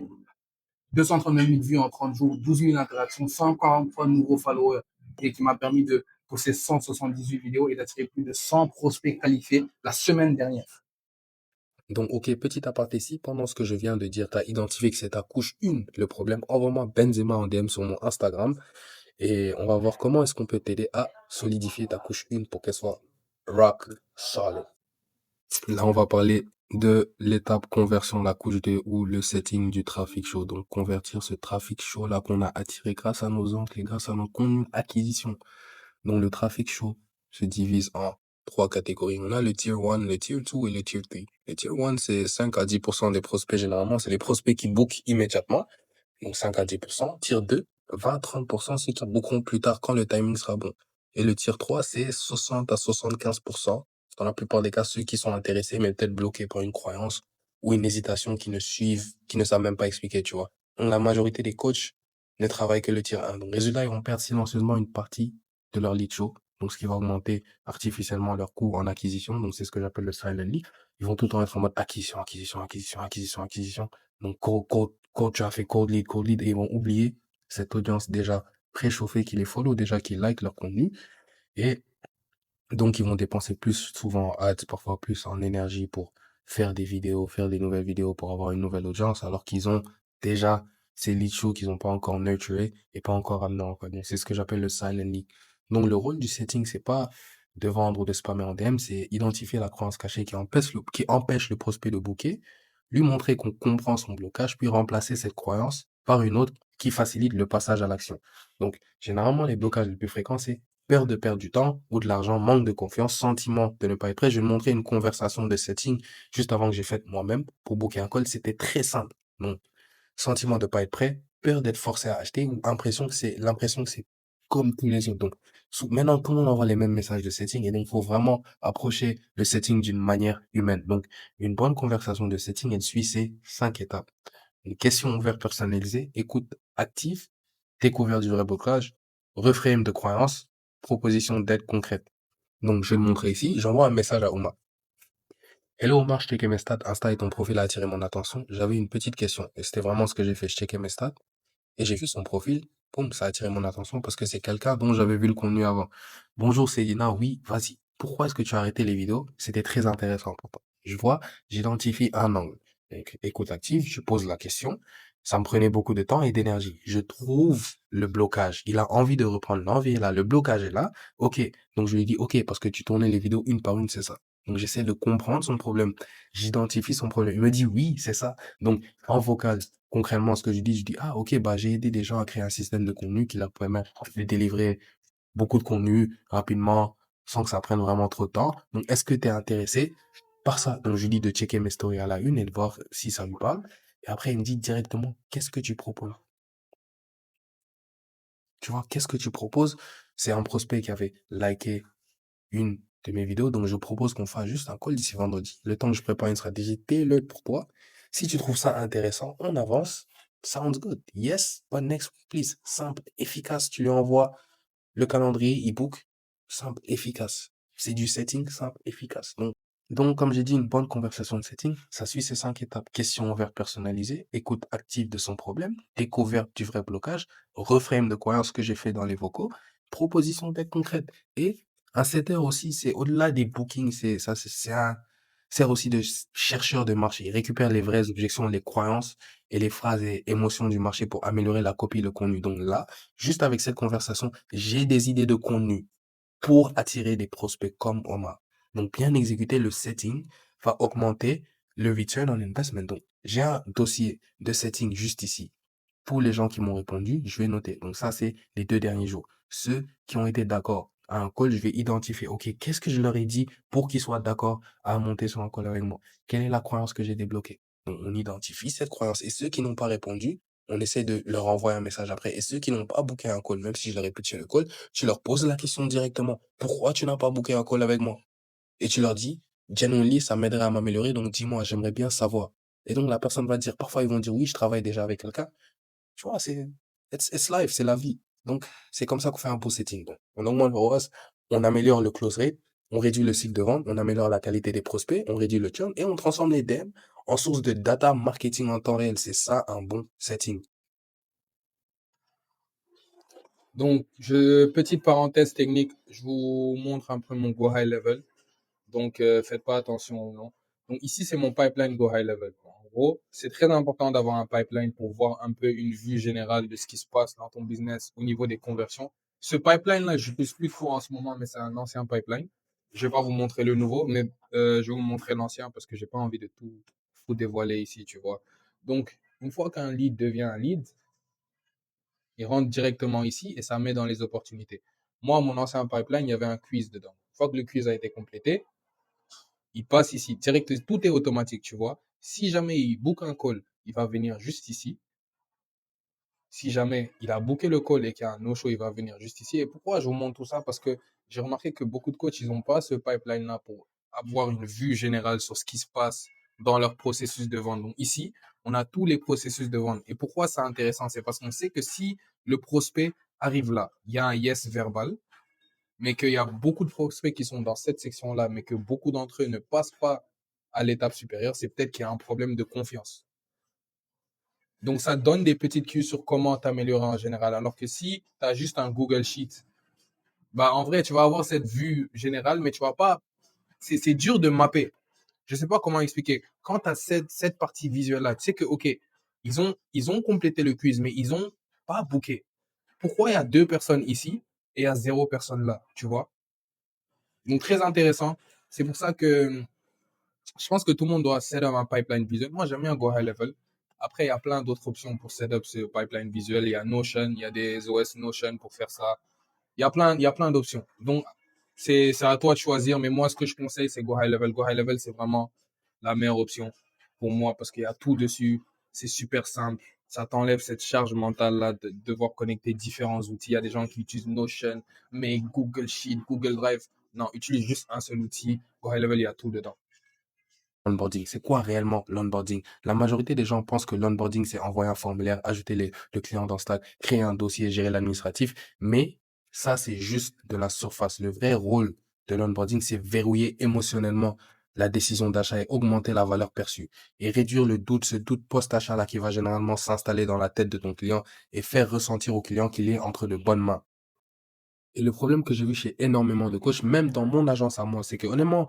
239 000 vues en 30 jours, 12 000 interactions, 143 nouveaux followers et qui m'a permis de poster 178 vidéos et d'attirer plus de 100 prospects qualifiés la semaine dernière. Donc, ok, petit aparté, si pendant ce que je viens de dire, tu as identifié que c'est ta couche 1 le problème, envoie-moi Benzema en DM sur mon Instagram et on va voir comment est-ce qu'on peut t'aider à solidifier ta couche 1 pour qu'elle soit rock solid. Là, on va parler de l'étape conversion, la couche 2 ou le setting du trafic chaud. Donc, convertir ce trafic chaud là qu'on a attiré grâce à nos encres et grâce à nos contenus acquisition. Donc, le trafic chaud se divise en 3 catégories. On a le tier 1, le tier 2 et le tier 3. Le tier 1, c'est 5 à 10% des prospects. Généralement, c'est les prospects qui bookent immédiatement. Donc, 5 à 10%. Tier 2, 20 à 30%, ceux qui bookeront plus tard quand le timing sera bon. Et le tier 3, c'est 60 à 75%. Dans la plupart des cas, ceux qui sont intéressés, mais peut-être bloqués par une croyance ou une hésitation qui ne suivent, qui ne savent même pas expliquer, tu vois. Donc, la majorité des coachs ne travaillent que le tier 1. Donc, résultat, ils vont perdre silencieusement une partie de leur lead show. Donc, ce qui va augmenter artificiellement leur coût en acquisition. Donc, c'est ce que j'appelle le silent lead. Ils vont tout le temps être en mode acquisition, acquisition, acquisition, acquisition, acquisition. Donc, cold traffic, cold lead, et ils vont oublier cette audience déjà préchauffée qui les follow, déjà qui like leur contenu. Et donc, ils vont dépenser plus souvent en ads, parfois plus en énergie pour faire des vidéos, faire des nouvelles vidéos pour avoir une nouvelle audience, alors qu'ils ont déjà ces lead shows qu'ils n'ont pas encore nurturé et pas encore amené en code. C'est ce que j'appelle le silent lead. Donc, le rôle du setting, c'est pas de vendre ou de spammer en DM, c'est identifier la croyance cachée qui empêche le prospect de booker, lui montrer qu'on comprend son blocage, puis remplacer cette croyance par une autre qui facilite le passage à l'action. Donc, généralement, les blocages les plus fréquents, c'est peur de perdre du temps ou de l'argent, manque de confiance, sentiment de ne pas être prêt. Je vais te montrer une conversation de setting juste avant que j'ai faite moi-même pour booker un call. C'était très simple. Donc, sentiment de ne pas être prêt, peur d'être forcé à acheter ou l'impression que c'est comme tous les autres. Donc, maintenant, tout le monde envoie les mêmes messages de setting et donc il faut vraiment approcher le setting d'une manière humaine. Donc, une bonne conversation de setting, elle suit ces 5 étapes. Une question ouverte personnalisée, écoute active, découverte du vrai blocage, reframe de croyance, proposition d'aide concrète. Donc, je vais le montrer ici. J'envoie un message à Oma. Hello Omar, je checkais mes stats. Insta et ton profil a attiré mon attention. J'avais une petite question. Et c'était vraiment ce que j'ai fait. Je checkais mes stats et j'ai vu son profil. Boum, ça a attiré mon attention parce que c'est quelqu'un dont j'avais vu le contenu avant. Bonjour Célina, oui, vas-y. Pourquoi est-ce que tu as arrêté les vidéos? C'était très intéressant pour toi. Je vois, j'identifie un angle. Donc, écoute active, je pose la question. Ça me prenait beaucoup de temps et d'énergie. Je trouve le blocage. Il a envie de reprendre. L'envie est là. Le blocage est là. Ok. Donc, je lui dis, ok, parce que tu tournais les vidéos une par une, c'est ça. Donc, j'essaie de comprendre son problème. J'identifie son problème. Il me dit, oui, c'est ça. Donc, en vocal, concrètement, ce que je dis, ah, ok, bah, j'ai aidé des gens à créer un système de contenu qui leur permet de délivrer beaucoup de contenu rapidement, sans que ça prenne vraiment trop de temps. Donc, est-ce que tu es intéressé par ça? Donc, je lui dis de checker mes stories à la une et de voir si ça lui parle. Et après, il me dit directement, qu'est-ce que tu proposes? Tu vois, qu'est-ce que tu proposes? C'est un prospect qui avait liké une de mes vidéos, donc je propose qu'on fasse juste un call d'ici vendredi. Le temps que je prépare une stratégie tailored pour toi. Si tu trouves ça intéressant, on avance. Sounds good. Yes, but next week, please. Simple, efficace. Tu lui envoies le calendrier, e-book. Simple, efficace. C'est du setting simple, efficace. Donc, comme j'ai dit, une bonne conversation de setting, ça suit ces 5 étapes. Question ouverte personnalisée, écoute active de son problème, découverte du vrai blocage, reframe de croyance que j'ai fait dans les vocaux, proposition d'aide concrète. Et un setter aussi, c'est au-delà des bookings, c'est un, sert aussi de chercheur de marché. Il récupère les vraies objections, les croyances et les phrases et émotions du marché pour améliorer la copie, le contenu. Donc là, juste avec cette conversation, j'ai des idées de contenu pour attirer des prospects comme Omar. Donc, bien exécuter le setting va augmenter le return on investment. Donc, j'ai un dossier de setting juste ici. Pour les gens qui m'ont répondu, je vais noter. Donc, ça, c'est les 2 derniers jours. Ceux qui ont été d'accord à un call, je vais identifier, OK, qu'est-ce que je leur ai dit pour qu'ils soient d'accord à monter sur un call avec moi? Quelle est la croyance que j'ai débloquée? Donc, on identifie cette croyance. Et ceux qui n'ont pas répondu, on essaie de leur envoyer un message après. Et ceux qui n'ont pas booké un call, même si je leur ai pitché le call, tu leur poses la question directement. Pourquoi tu n'as pas booké un call avec moi? Et tu leur dis, genuinely, ça m'aiderait à m'améliorer, donc dis-moi, j'aimerais bien savoir. Et donc, la personne va dire, parfois, ils vont dire, oui, je travaille déjà avec quelqu'un. Tu vois, it's life, c'est la vie. Donc, c'est comme ça qu'on fait un beau setting. Donc, on augmente le ROAS, on améliore le close rate, on réduit le cycle de vente, on améliore la qualité des prospects, on réduit le churn et on transforme les DM en source de data marketing en temps réel. C'est ça un bon setting. Donc, petite parenthèse technique, je vous montre un peu mon Go High Level. Donc, faites pas attention au nom. Donc ici, c'est mon pipeline Go High Level. En gros, c'est très important d'avoir un pipeline pour voir un peu une vue générale de ce qui se passe dans ton business au niveau des conversions. Ce pipeline-là, je n'utilise plus trop en ce moment, mais c'est un ancien pipeline. Je vais pas vous montrer le nouveau, mais je vais vous montrer l'ancien parce que j'ai pas envie de tout dévoiler ici, tu vois. Donc, une fois qu'un lead devient un lead, il rentre directement ici et ça met dans les opportunités. Moi, mon ancien pipeline, il y avait un quiz dedans. Une fois que le quiz a été complété, il passe ici. Direct, tout est automatique, tu vois. Si jamais il book un call, il va venir juste ici. Si jamais il a booké le call et qu'il y a un no-show, il va venir juste ici. Et pourquoi je vous montre tout ça? Parce que j'ai remarqué que beaucoup de coachs, ils n'ont pas ce pipeline-là pour avoir une vue générale sur ce qui se passe dans leur processus de vente. Donc ici, on a tous les processus de vente. Et pourquoi c'est intéressant? C'est parce qu'on sait que si le prospect arrive là, il y a un yes verbal, mais qu'il y a beaucoup de prospects qui sont dans cette section-là, mais que beaucoup d'entre eux ne passent pas à l'étape supérieure, c'est peut-être qu'il y a un problème de confiance. Donc, ça donne des petites cues sur comment t'améliorer en général. Alors que si tu as juste un Google Sheet, bah, en vrai, tu vas avoir cette vue générale, mais tu vas pas, c'est dur de mapper. Je sais pas comment expliquer. Quand tu as cette partie visuelle-là, tu sais que, OK, ils ont complété le quiz, mais ils ont pas booké. Pourquoi il y a 2 personnes ici et il y a 0 personne là, tu vois? Donc, très intéressant. C'est pour ça que je pense que tout le monde doit set up un pipeline visuel. Moi, j'aime bien Go High Level. Après, il y a plein d'autres options pour set up ce pipeline visuel. Il y a Notion, il y a des OS Notion pour faire ça. Il y a plein d'options. Donc, c'est à toi de choisir. Mais moi, ce que je conseille, c'est Go High Level. Go High Level, c'est vraiment la meilleure option pour moi parce qu'il y a tout dessus. C'est super simple. Ça t'enlève cette charge mentale-là de devoir connecter différents outils. Il y a des gens qui utilisent Notion, mais Google Sheet, Google Drive. Non, utilise juste un seul outil. Go High Level, il y a tout dedans. L'onboarding. C'est quoi réellement l'onboarding? La majorité des gens pensent que l'onboarding, c'est envoyer un formulaire, ajouter le client dans Slack, créer un dossier, gérer l'administratif. Mais ça, c'est juste de la surface. Le vrai rôle de l'onboarding, c'est verrouiller émotionnellement la décision d'achat et augmenter la valeur perçue et réduire le doute, ce doute post-achat là qui va généralement s'installer dans la tête de ton client et faire ressentir au client qu'il est entre de bonnes mains. Et le problème que j'ai vu chez énormément de coachs, même dans mon agence à moi, c'est que honnêtement,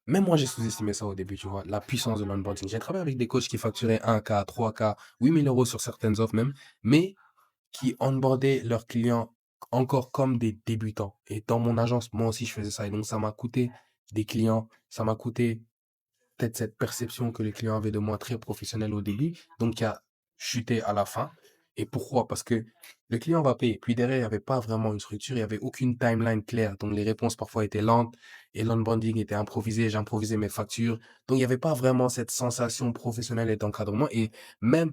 même moi j'ai sous-estimé ça au début, tu vois, la puissance de l'onboarding. J'ai travaillé avec des coachs qui facturaient 1K, 3K, 8 000 € sur certaines offres même, mais qui onboardaient leurs clients encore comme des débutants. Et dans mon agence, moi aussi je faisais ça. Et donc ça m'a coûté des clients, ça m'a coûté peut-être cette perception que les clients avaient de moi très professionnelle au début, donc qui a chuté à la fin. Et pourquoi? Parce que le client va payer. Puis derrière, il n'y avait pas vraiment une structure, il n'y avait aucune timeline claire. Donc les réponses parfois étaient lentes et l'onboarding était improvisé, j'improvisais mes factures. Donc il n'y avait pas vraiment cette sensation professionnelle et d'encadrement. Et même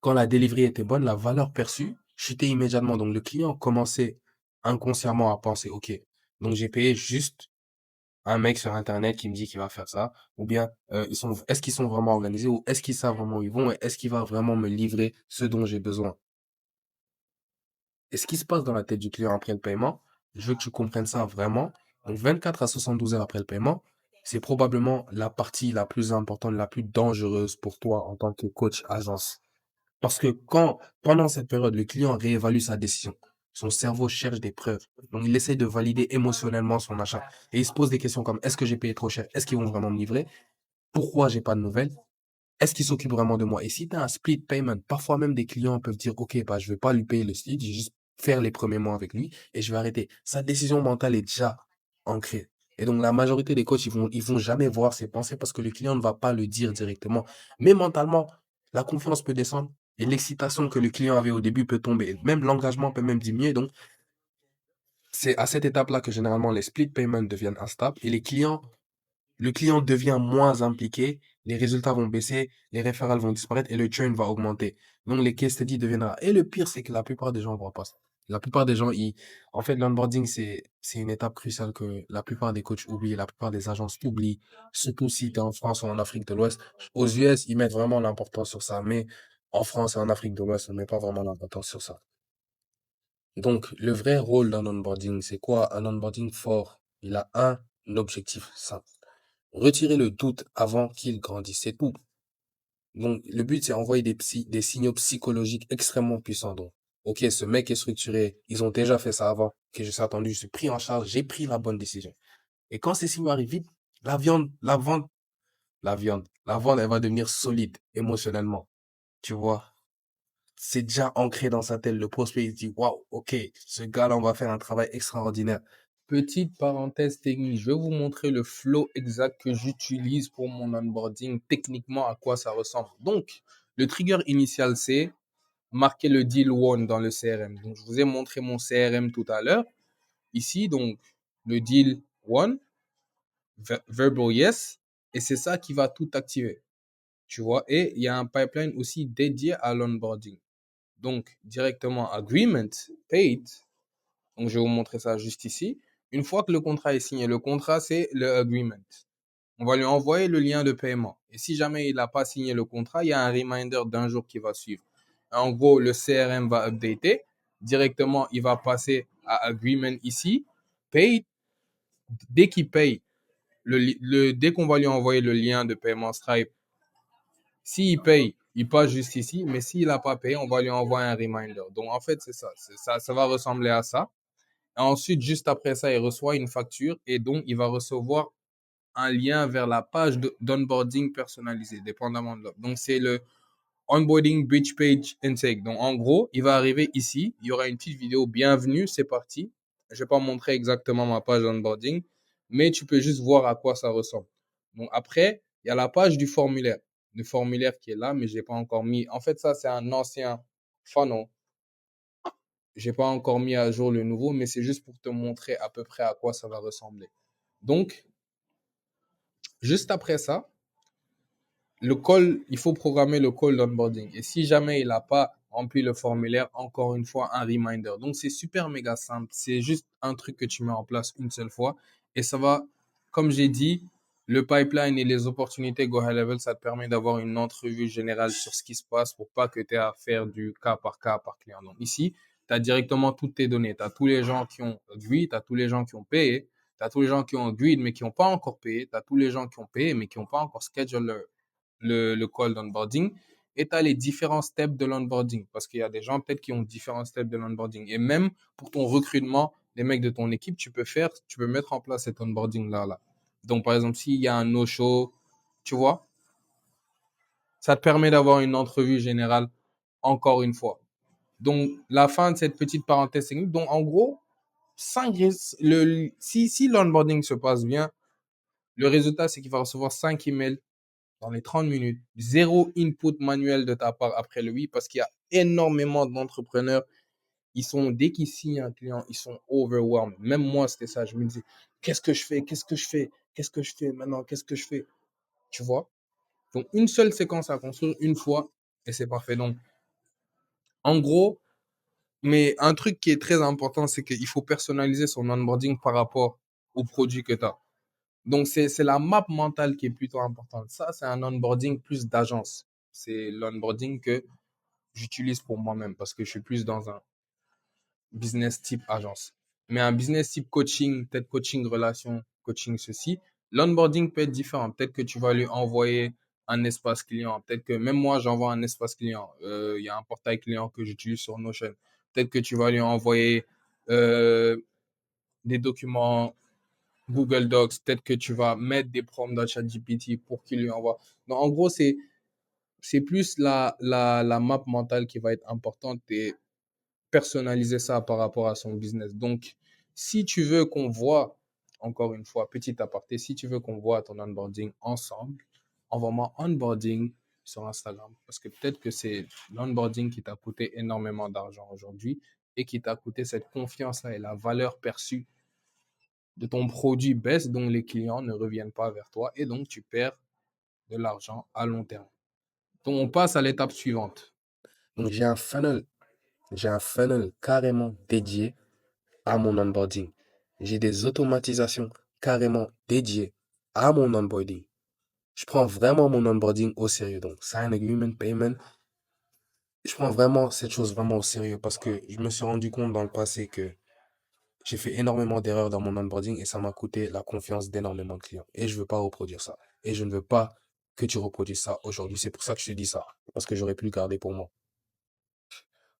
quand la delivery était bonne, la valeur perçue chutait immédiatement. Donc le client commençait inconsciemment à penser, OK, donc j'ai payé juste un mec sur Internet qui me dit qu'il va faire ça, ou bien est-ce qu'ils sont vraiment organisés, ou est-ce qu'ils savent vraiment où ils vont, et est-ce qu'il va vraiment me livrer ce dont j'ai besoin. Et ce qui se passe dans la tête du client après le paiement, je veux que tu comprennes ça vraiment. Donc 24 à 72 heures après le paiement, c'est probablement la partie la plus importante, la plus dangereuse pour toi en tant que coach agence. Parce que quand, pendant cette période, le client réévalue sa décision, son cerveau cherche des preuves. Donc, il essaie de valider émotionnellement son achat. Et il se pose des questions comme, est-ce que j'ai payé trop cher? Est-ce qu'ils vont vraiment me livrer? Pourquoi j'ai pas de nouvelles? Est-ce qu'ils s'occupent vraiment de moi? Et si tu as un split payment, parfois même des clients peuvent dire, OK, bah, je vais pas lui payer le split, je vais juste faire les premiers mois avec lui et je vais arrêter. Sa décision mentale est déjà ancrée. Et donc, la majorité des coachs, ils vont jamais voir ces pensées parce que le client ne va pas le dire directement. Mais mentalement, la confiance peut descendre et l'excitation que le client avait au début peut tomber. Même l'engagement peut même diminuer. Donc, c'est à cette étape-là que généralement les split payments deviennent instables et le client devient moins impliqué, les résultats vont baisser, les référals vont disparaître et le churn va augmenter. Donc, les case studies deviennent rares. Et le pire, c'est que la plupart des gens ne voient pas ça. La plupart des gens, en fait, l'onboarding, c'est une étape cruciale que la plupart des coachs oublient, la plupart des agences oublient, surtout si tu es en France ou en Afrique de l'Ouest. Aux US, ils mettent vraiment l'importance sur ça, mais en France et en Afrique de l'Ouest, on ne met pas vraiment l'importance sur ça. Donc, le vrai rôle d'un onboarding, c'est quoi? Un onboarding fort, il a un objectif simple. Retirer le doute avant qu'il grandisse, c'est tout. Donc, le but, c'est envoyer des signaux psychologiques extrêmement puissants. Donc, OK, ce mec est structuré, ils ont déjà fait ça avant, que je suis attendu, je suis pris en charge, j'ai pris la bonne décision. Et quand ces signaux arrivent vite, la vente la viande. La viande, elle va devenir solide émotionnellement. Tu vois? C'est déjà ancré dans sa tête. Le prospect, il se dit, waouh, ok, ce gars-là, on va faire un travail extraordinaire. Petite parenthèse technique, je vais vous montrer le flow exact que j'utilise pour mon onboarding, techniquement à quoi ça ressemble. Donc, le trigger initial, c'est marquer le deal one dans le CRM. Donc, je vous ai montré mon CRM tout à l'heure. Ici, donc, le deal one, verbal yes, et c'est ça qui va tout activer. Tu vois, et il y a un pipeline aussi dédié à l'onboarding. Donc, directement agreement, paid. Donc, je vais vous montrer ça juste ici. Une fois que le contrat est signé, le contrat, c'est le agreement. On va lui envoyer le lien de paiement. Et si jamais il n'a pas signé le contrat, il y a un reminder d'un jour qui va suivre. En gros, le CRM va updater. Directement, il va passer à agreement ici. Paid. Dès qu'il paye, dès qu'on va lui envoyer le lien de paiement Stripe, s'il paye, il passe juste ici. Mais s'il n'a pas payé, on va lui envoyer un reminder. Donc, en fait, c'est ça. Ça va ressembler à ça. Et ensuite, juste après ça, il reçoit une facture et donc il va recevoir un lien vers la page d'onboarding personnalisé, dépendamment de l'offre. Donc, c'est le onboarding bridge page intake. Donc, en gros, il va arriver ici. Il y aura une petite vidéo. Bienvenue, c'est parti. Je vais pas montrer exactement ma page onboarding, mais tu peux juste voir à quoi ça ressemble. Donc, après, il y a la page du formulaire. Le formulaire qui est là, mais je l'ai pas encore mis. En fait, ça, c'est un ancien funnel. J'ai pas encore mis à jour le nouveau, mais c'est juste pour te montrer à peu près à quoi ça va ressembler. Donc, juste après ça, le call, il faut programmer le call d'onboarding. Et si jamais il n'a pas rempli le formulaire, encore une fois, un reminder. Donc, c'est super méga simple. C'est juste un truc que tu mets en place une seule fois. Et ça va, comme j'ai dit, le pipeline et les opportunités Go High Level, ça te permet d'avoir une entrevue générale sur ce qui se passe pour pas que tu aies à faire du cas par client. Donc, ici, tu as directement toutes tes données. Tu as tous les gens qui ont agreed, tu as tous les gens qui ont payé, tu as tous les gens qui ont agreed mais qui n'ont pas encore payé, tu as tous les gens qui ont payé mais qui n'ont pas encore scheduled le call d'onboarding et tu as les différents steps de l'onboarding parce qu'il y a des gens peut-être qui ont différents steps de l'onboarding. Et même pour ton recrutement, les mecs de ton équipe, tu peux mettre en place cet onboarding là. Donc, par exemple, s'il y a un no-show, tu vois, ça te permet d'avoir une entrevue générale encore une fois. Donc, la fin de cette petite parenthèse technique. Donc, en gros, si l'onboarding se passe bien, le résultat, c'est qu'il va recevoir 5 emails dans les 30 minutes, zéro input manuel de ta part après le oui, parce qu'il y a énormément d'entrepreneurs, dès qu'ils signent un client, ils sont overwhelmed. Même moi, c'était ça. Je me disais, qu'est-ce que je fais? Qu'est-ce que je fais? Qu'est-ce que je fais maintenant? Qu'est-ce que je fais? Tu vois? Donc, une seule séquence à construire une fois et c'est parfait. Donc, en gros, mais un truc qui est très important, c'est qu'il faut personnaliser son onboarding par rapport au produit que tu as. Donc, c'est la map mentale qui est plutôt importante. Ça, c'est un onboarding plus d'agence. C'est l'onboarding que j'utilise pour moi-même parce que je suis plus dans un business type agence. Mais un business type coaching, peut-être coaching relation, coaching ceci, l'onboarding peut être différent. Peut-être que tu vas lui envoyer un espace client. Peut-être que même moi, j'envoie un espace client. Il y a un portail client que j'utilise sur Notion. Peut-être que tu vas lui envoyer des documents Google Docs. Peut-être que tu vas mettre des prompts dans ChatGPT pour qu'il lui envoie. Donc, en gros, c'est plus la map mentale qui va être importante et personnaliser ça par rapport à son business. Donc, si tu veux qu'on voit, encore une fois, petit aparté, si tu veux qu'on voit ton onboarding ensemble, envoie-moi onboarding sur Instagram. Parce que peut-être que c'est l'onboarding qui t'a coûté énormément d'argent aujourd'hui et qui t'a coûté cette confiance-là et la valeur perçue de ton produit baisse, donc les clients ne reviennent pas vers toi et donc tu perds de l'argent à long terme. Donc, on passe à l'étape suivante. Donc, j'ai un funnel carrément dédié à mon onboarding. J'ai des automatisations carrément dédiées à mon onboarding. Je prends vraiment mon onboarding au sérieux. Donc, sign agreement, payment. Je prends vraiment cette chose vraiment au sérieux parce que je me suis rendu compte dans le passé que j'ai fait énormément d'erreurs dans mon onboarding et ça m'a coûté la confiance d'énormément de clients. Et je veux pas reproduire ça. Et je ne veux pas que tu reproduises ça aujourd'hui. C'est pour ça que je te dis ça. Parce que j'aurais pu le garder pour moi.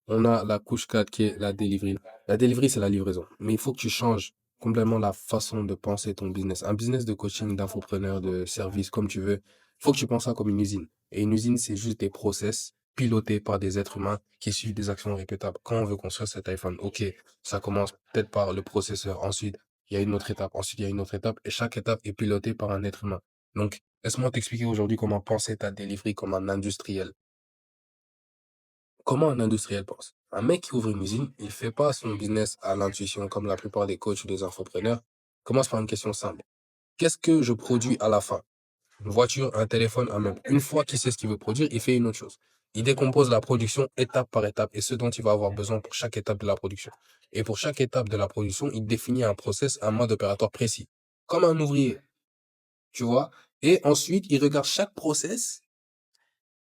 On a la couche 4 qui est la delivery. La delivery, c'est la livraison. Mais il faut que tu changes complètement la façon de penser ton business. Un business de coaching, d'infopreneur, de service, comme tu veux, Faut que tu penses ça comme une usine. Et une usine, c'est juste des process pilotés par des êtres humains qui suivent des actions répétables. Quand on veut construire cet iPhone, ok, ça commence peut-être par le processeur. Ensuite, il y a une autre étape. Ensuite, il y a une autre étape. Et chaque étape est pilotée par un être humain. Donc, laisse-moi t'expliquer aujourd'hui comment penser ta delivery comme un industriel. Comment un industriel pense? Un mec qui ouvre une usine, il fait pas son business à l'intuition comme la plupart des coachs ou des entrepreneurs. Il commence par une question simple. Qu'est-ce que je produis à la fin? Une voiture, un téléphone, un meuble. Une fois qu'il sait ce qu'il veut produire, il fait une autre chose. Il décompose la production étape par étape et ce dont il va avoir besoin pour chaque étape de la production. Et pour chaque étape de la production, il définit un process, un mode opératoire précis. Comme un ouvrier, tu vois? Et ensuite, il regarde chaque process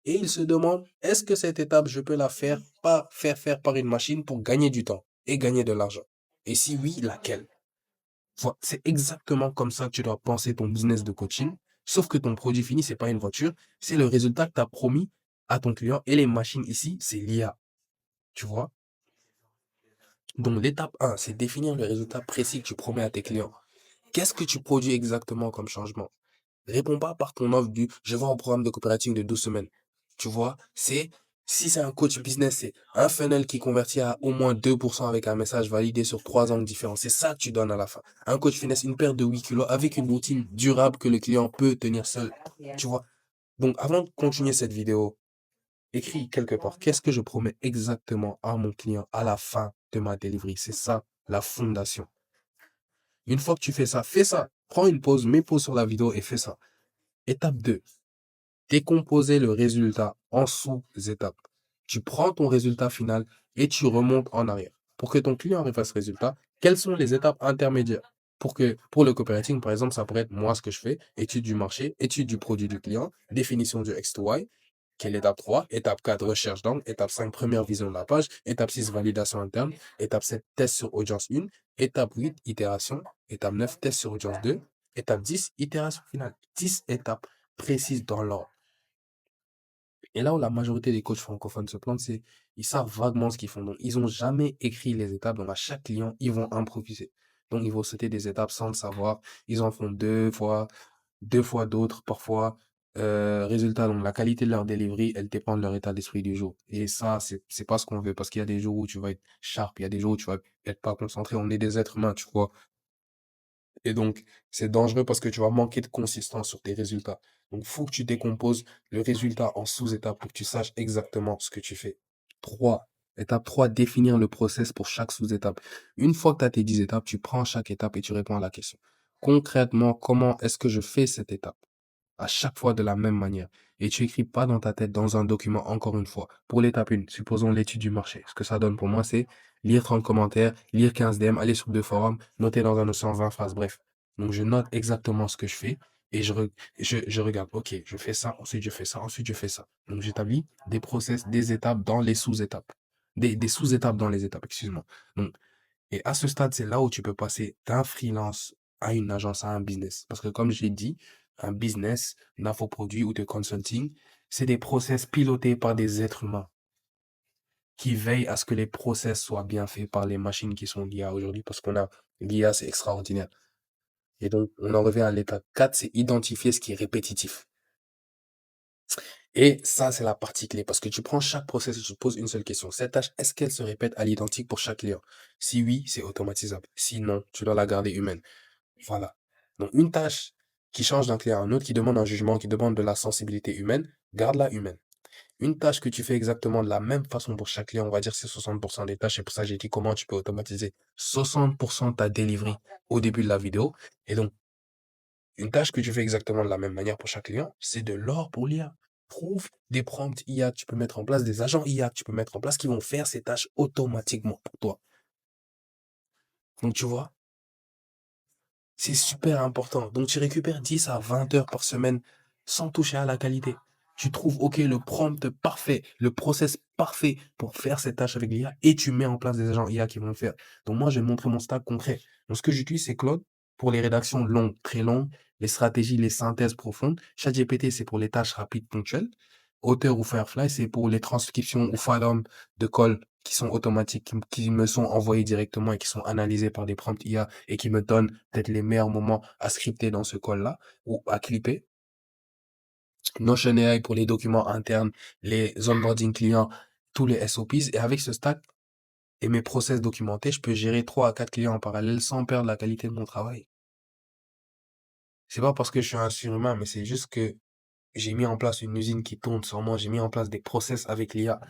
et il se demande, est-ce que cette étape, je peux la faire, pas faire par une machine pour gagner du temps et gagner de l'argent? Et si oui, laquelle? C'est exactement comme ça que tu dois penser ton business de coaching. Sauf que ton produit fini, c'est pas une voiture, c'est le résultat que tu as promis à ton client. Et les machines ici, c'est l'IA. Tu vois? Donc, l'étape 1, c'est définir le résultat précis que tu promets à tes clients. Qu'est-ce que tu produis exactement comme changement? Réponds pas par ton offre du je vends un programme de coopérative de 12 semaines. Tu vois, si c'est un coach business, c'est un funnel qui convertit à au moins 2% avec un message validé sur 3 angles différents. C'est ça que tu donnes à la fin. Un coach finesse, une perte de 8 kilos avec une routine durable que le client peut tenir seul. Tu vois. Donc, avant de continuer cette vidéo, écris quelque part, qu'est-ce que je promets exactement à mon client à la fin de ma delivery? C'est ça, la fondation. Une fois que tu fais ça, fais ça. Prends une pause, mets pause sur la vidéo et fais ça. Étape 2. Décomposer le résultat en sous-étapes. Tu prends ton résultat final et tu remontes en arrière. Pour que ton client arrive à ce résultat, quelles sont les étapes intermédiaires? Pour le copywriting, par exemple, ça pourrait être moi ce que je fais, étude du marché, étude du produit du client, définition du X to Y, quelle étape 3, étape 4, recherche d'angle, étape 5, première vision de la page, étape 6, validation interne, étape 7, test sur audience 1, étape 8, itération, étape 9, test sur audience 2, étape 10, itération finale. 10 étapes précises dans l'ordre. Et là où la majorité des coachs francophones se plantent, c'est ils savent vaguement ce qu'ils font. Donc, ils n'ont jamais écrit les étapes. Donc, à chaque client, ils vont improviser. Donc, ils vont sauter des étapes sans le savoir. Ils en font deux fois d'autres, parfois. Résultat, donc la qualité de leur delivery, elle dépend de leur état d'esprit du jour. Et ça, c'est pas ce qu'on veut parce qu'il y a des jours où tu vas être sharp, il y a des jours où tu vas être pas concentré. On est des êtres humains, tu vois. Et donc, c'est dangereux parce que tu vas manquer de consistance sur tes résultats. Donc, faut que tu décomposes le résultat en sous-étapes pour que tu saches exactement ce que tu fais. 3. Étape 3, définir le process pour chaque sous-étape. Une fois que tu as tes 10 étapes, tu prends chaque étape et tu réponds à la question. Concrètement, comment est-ce que je fais cette étape? À chaque fois de la même manière. Et tu écris pas dans ta tête, dans un document, encore une fois. Pour l'étape 1, supposons l'étude du marché. Ce que ça donne pour moi, c'est lire 30 commentaires, lire 15 DM, aller sur 2 forums, noter dans un océan 20 phrases, bref. Donc, je note exactement ce que je fais et je regarde, ok, je fais ça, ensuite je fais ça, ensuite je fais ça. Donc, j'établis des process, des étapes dans les sous-étapes. Des sous-étapes dans les étapes, excuse-moi. Donc, et à ce stade, c'est là où tu peux passer d'un freelance à une agence, à un business. Parce que comme je l'ai dit, un business d'infoproduit ou de consulting, c'est des process pilotés par des êtres humains qui veillent à ce que les process soient bien faits par les machines qui sont l'IA aujourd'hui. Parce qu'on a l'IA, c'est extraordinaire. Et donc, on en revient à l'étape 4, c'est identifier ce qui est répétitif. Et ça, c'est la partie clé. Parce que tu prends chaque process et tu te poses une seule question. Cette tâche, est-ce qu'elle se répète à l'identique pour chaque client? Si oui, c'est automatisable. Si non, tu dois la garder humaine. Voilà. Donc, une tâche qui change d'un client à un autre, qui demande un jugement, qui demande de la sensibilité humaine, garde-la humaine. Une tâche que tu fais exactement de la même façon pour chaque client, on va dire que c'est 60% des tâches. C'est pour ça que j'ai dit comment tu peux automatiser 60% de ta delivery au début de la vidéo. Et donc, une tâche que tu fais exactement de la même manière pour chaque client, c'est de l'or pour l'IA. Trouve des prompts IA, tu peux mettre en place des agents IA, tu peux mettre en place qui vont faire ces tâches automatiquement pour toi. Donc, tu vois, c'est super important. Donc, tu récupères 10 à 20 heures par semaine sans toucher à la qualité. Tu trouves, OK, le prompt parfait, le process parfait pour faire cette tâche avec l'IA et tu mets en place des agents IA qui vont le faire. Donc, moi, je vais te montrer mon stack concret. Donc, ce que j'utilise, c'est Claude pour les rédactions longues, très longues, les stratégies, les synthèses profondes. ChatGPT, c'est pour les tâches rapides, ponctuelles. Auteur ou Firefly, c'est pour les transcriptions ou Fathom de call qui sont automatiques, qui me sont envoyés directement et qui sont analysés par des prompts IA et qui me donnent peut-être les meilleurs moments à scripter dans ce call-là ou à clipper. Notion AI pour les documents internes, les onboarding clients, tous les SOPs. Et avec ce stack et mes process documentés, je peux gérer 3 à 4 clients en parallèle sans perdre la qualité de mon travail. C'est pas parce que je suis un surhumain, mais c'est juste que j'ai mis en place une usine qui tourne sur moi, j'ai mis en place des process avec l'IA.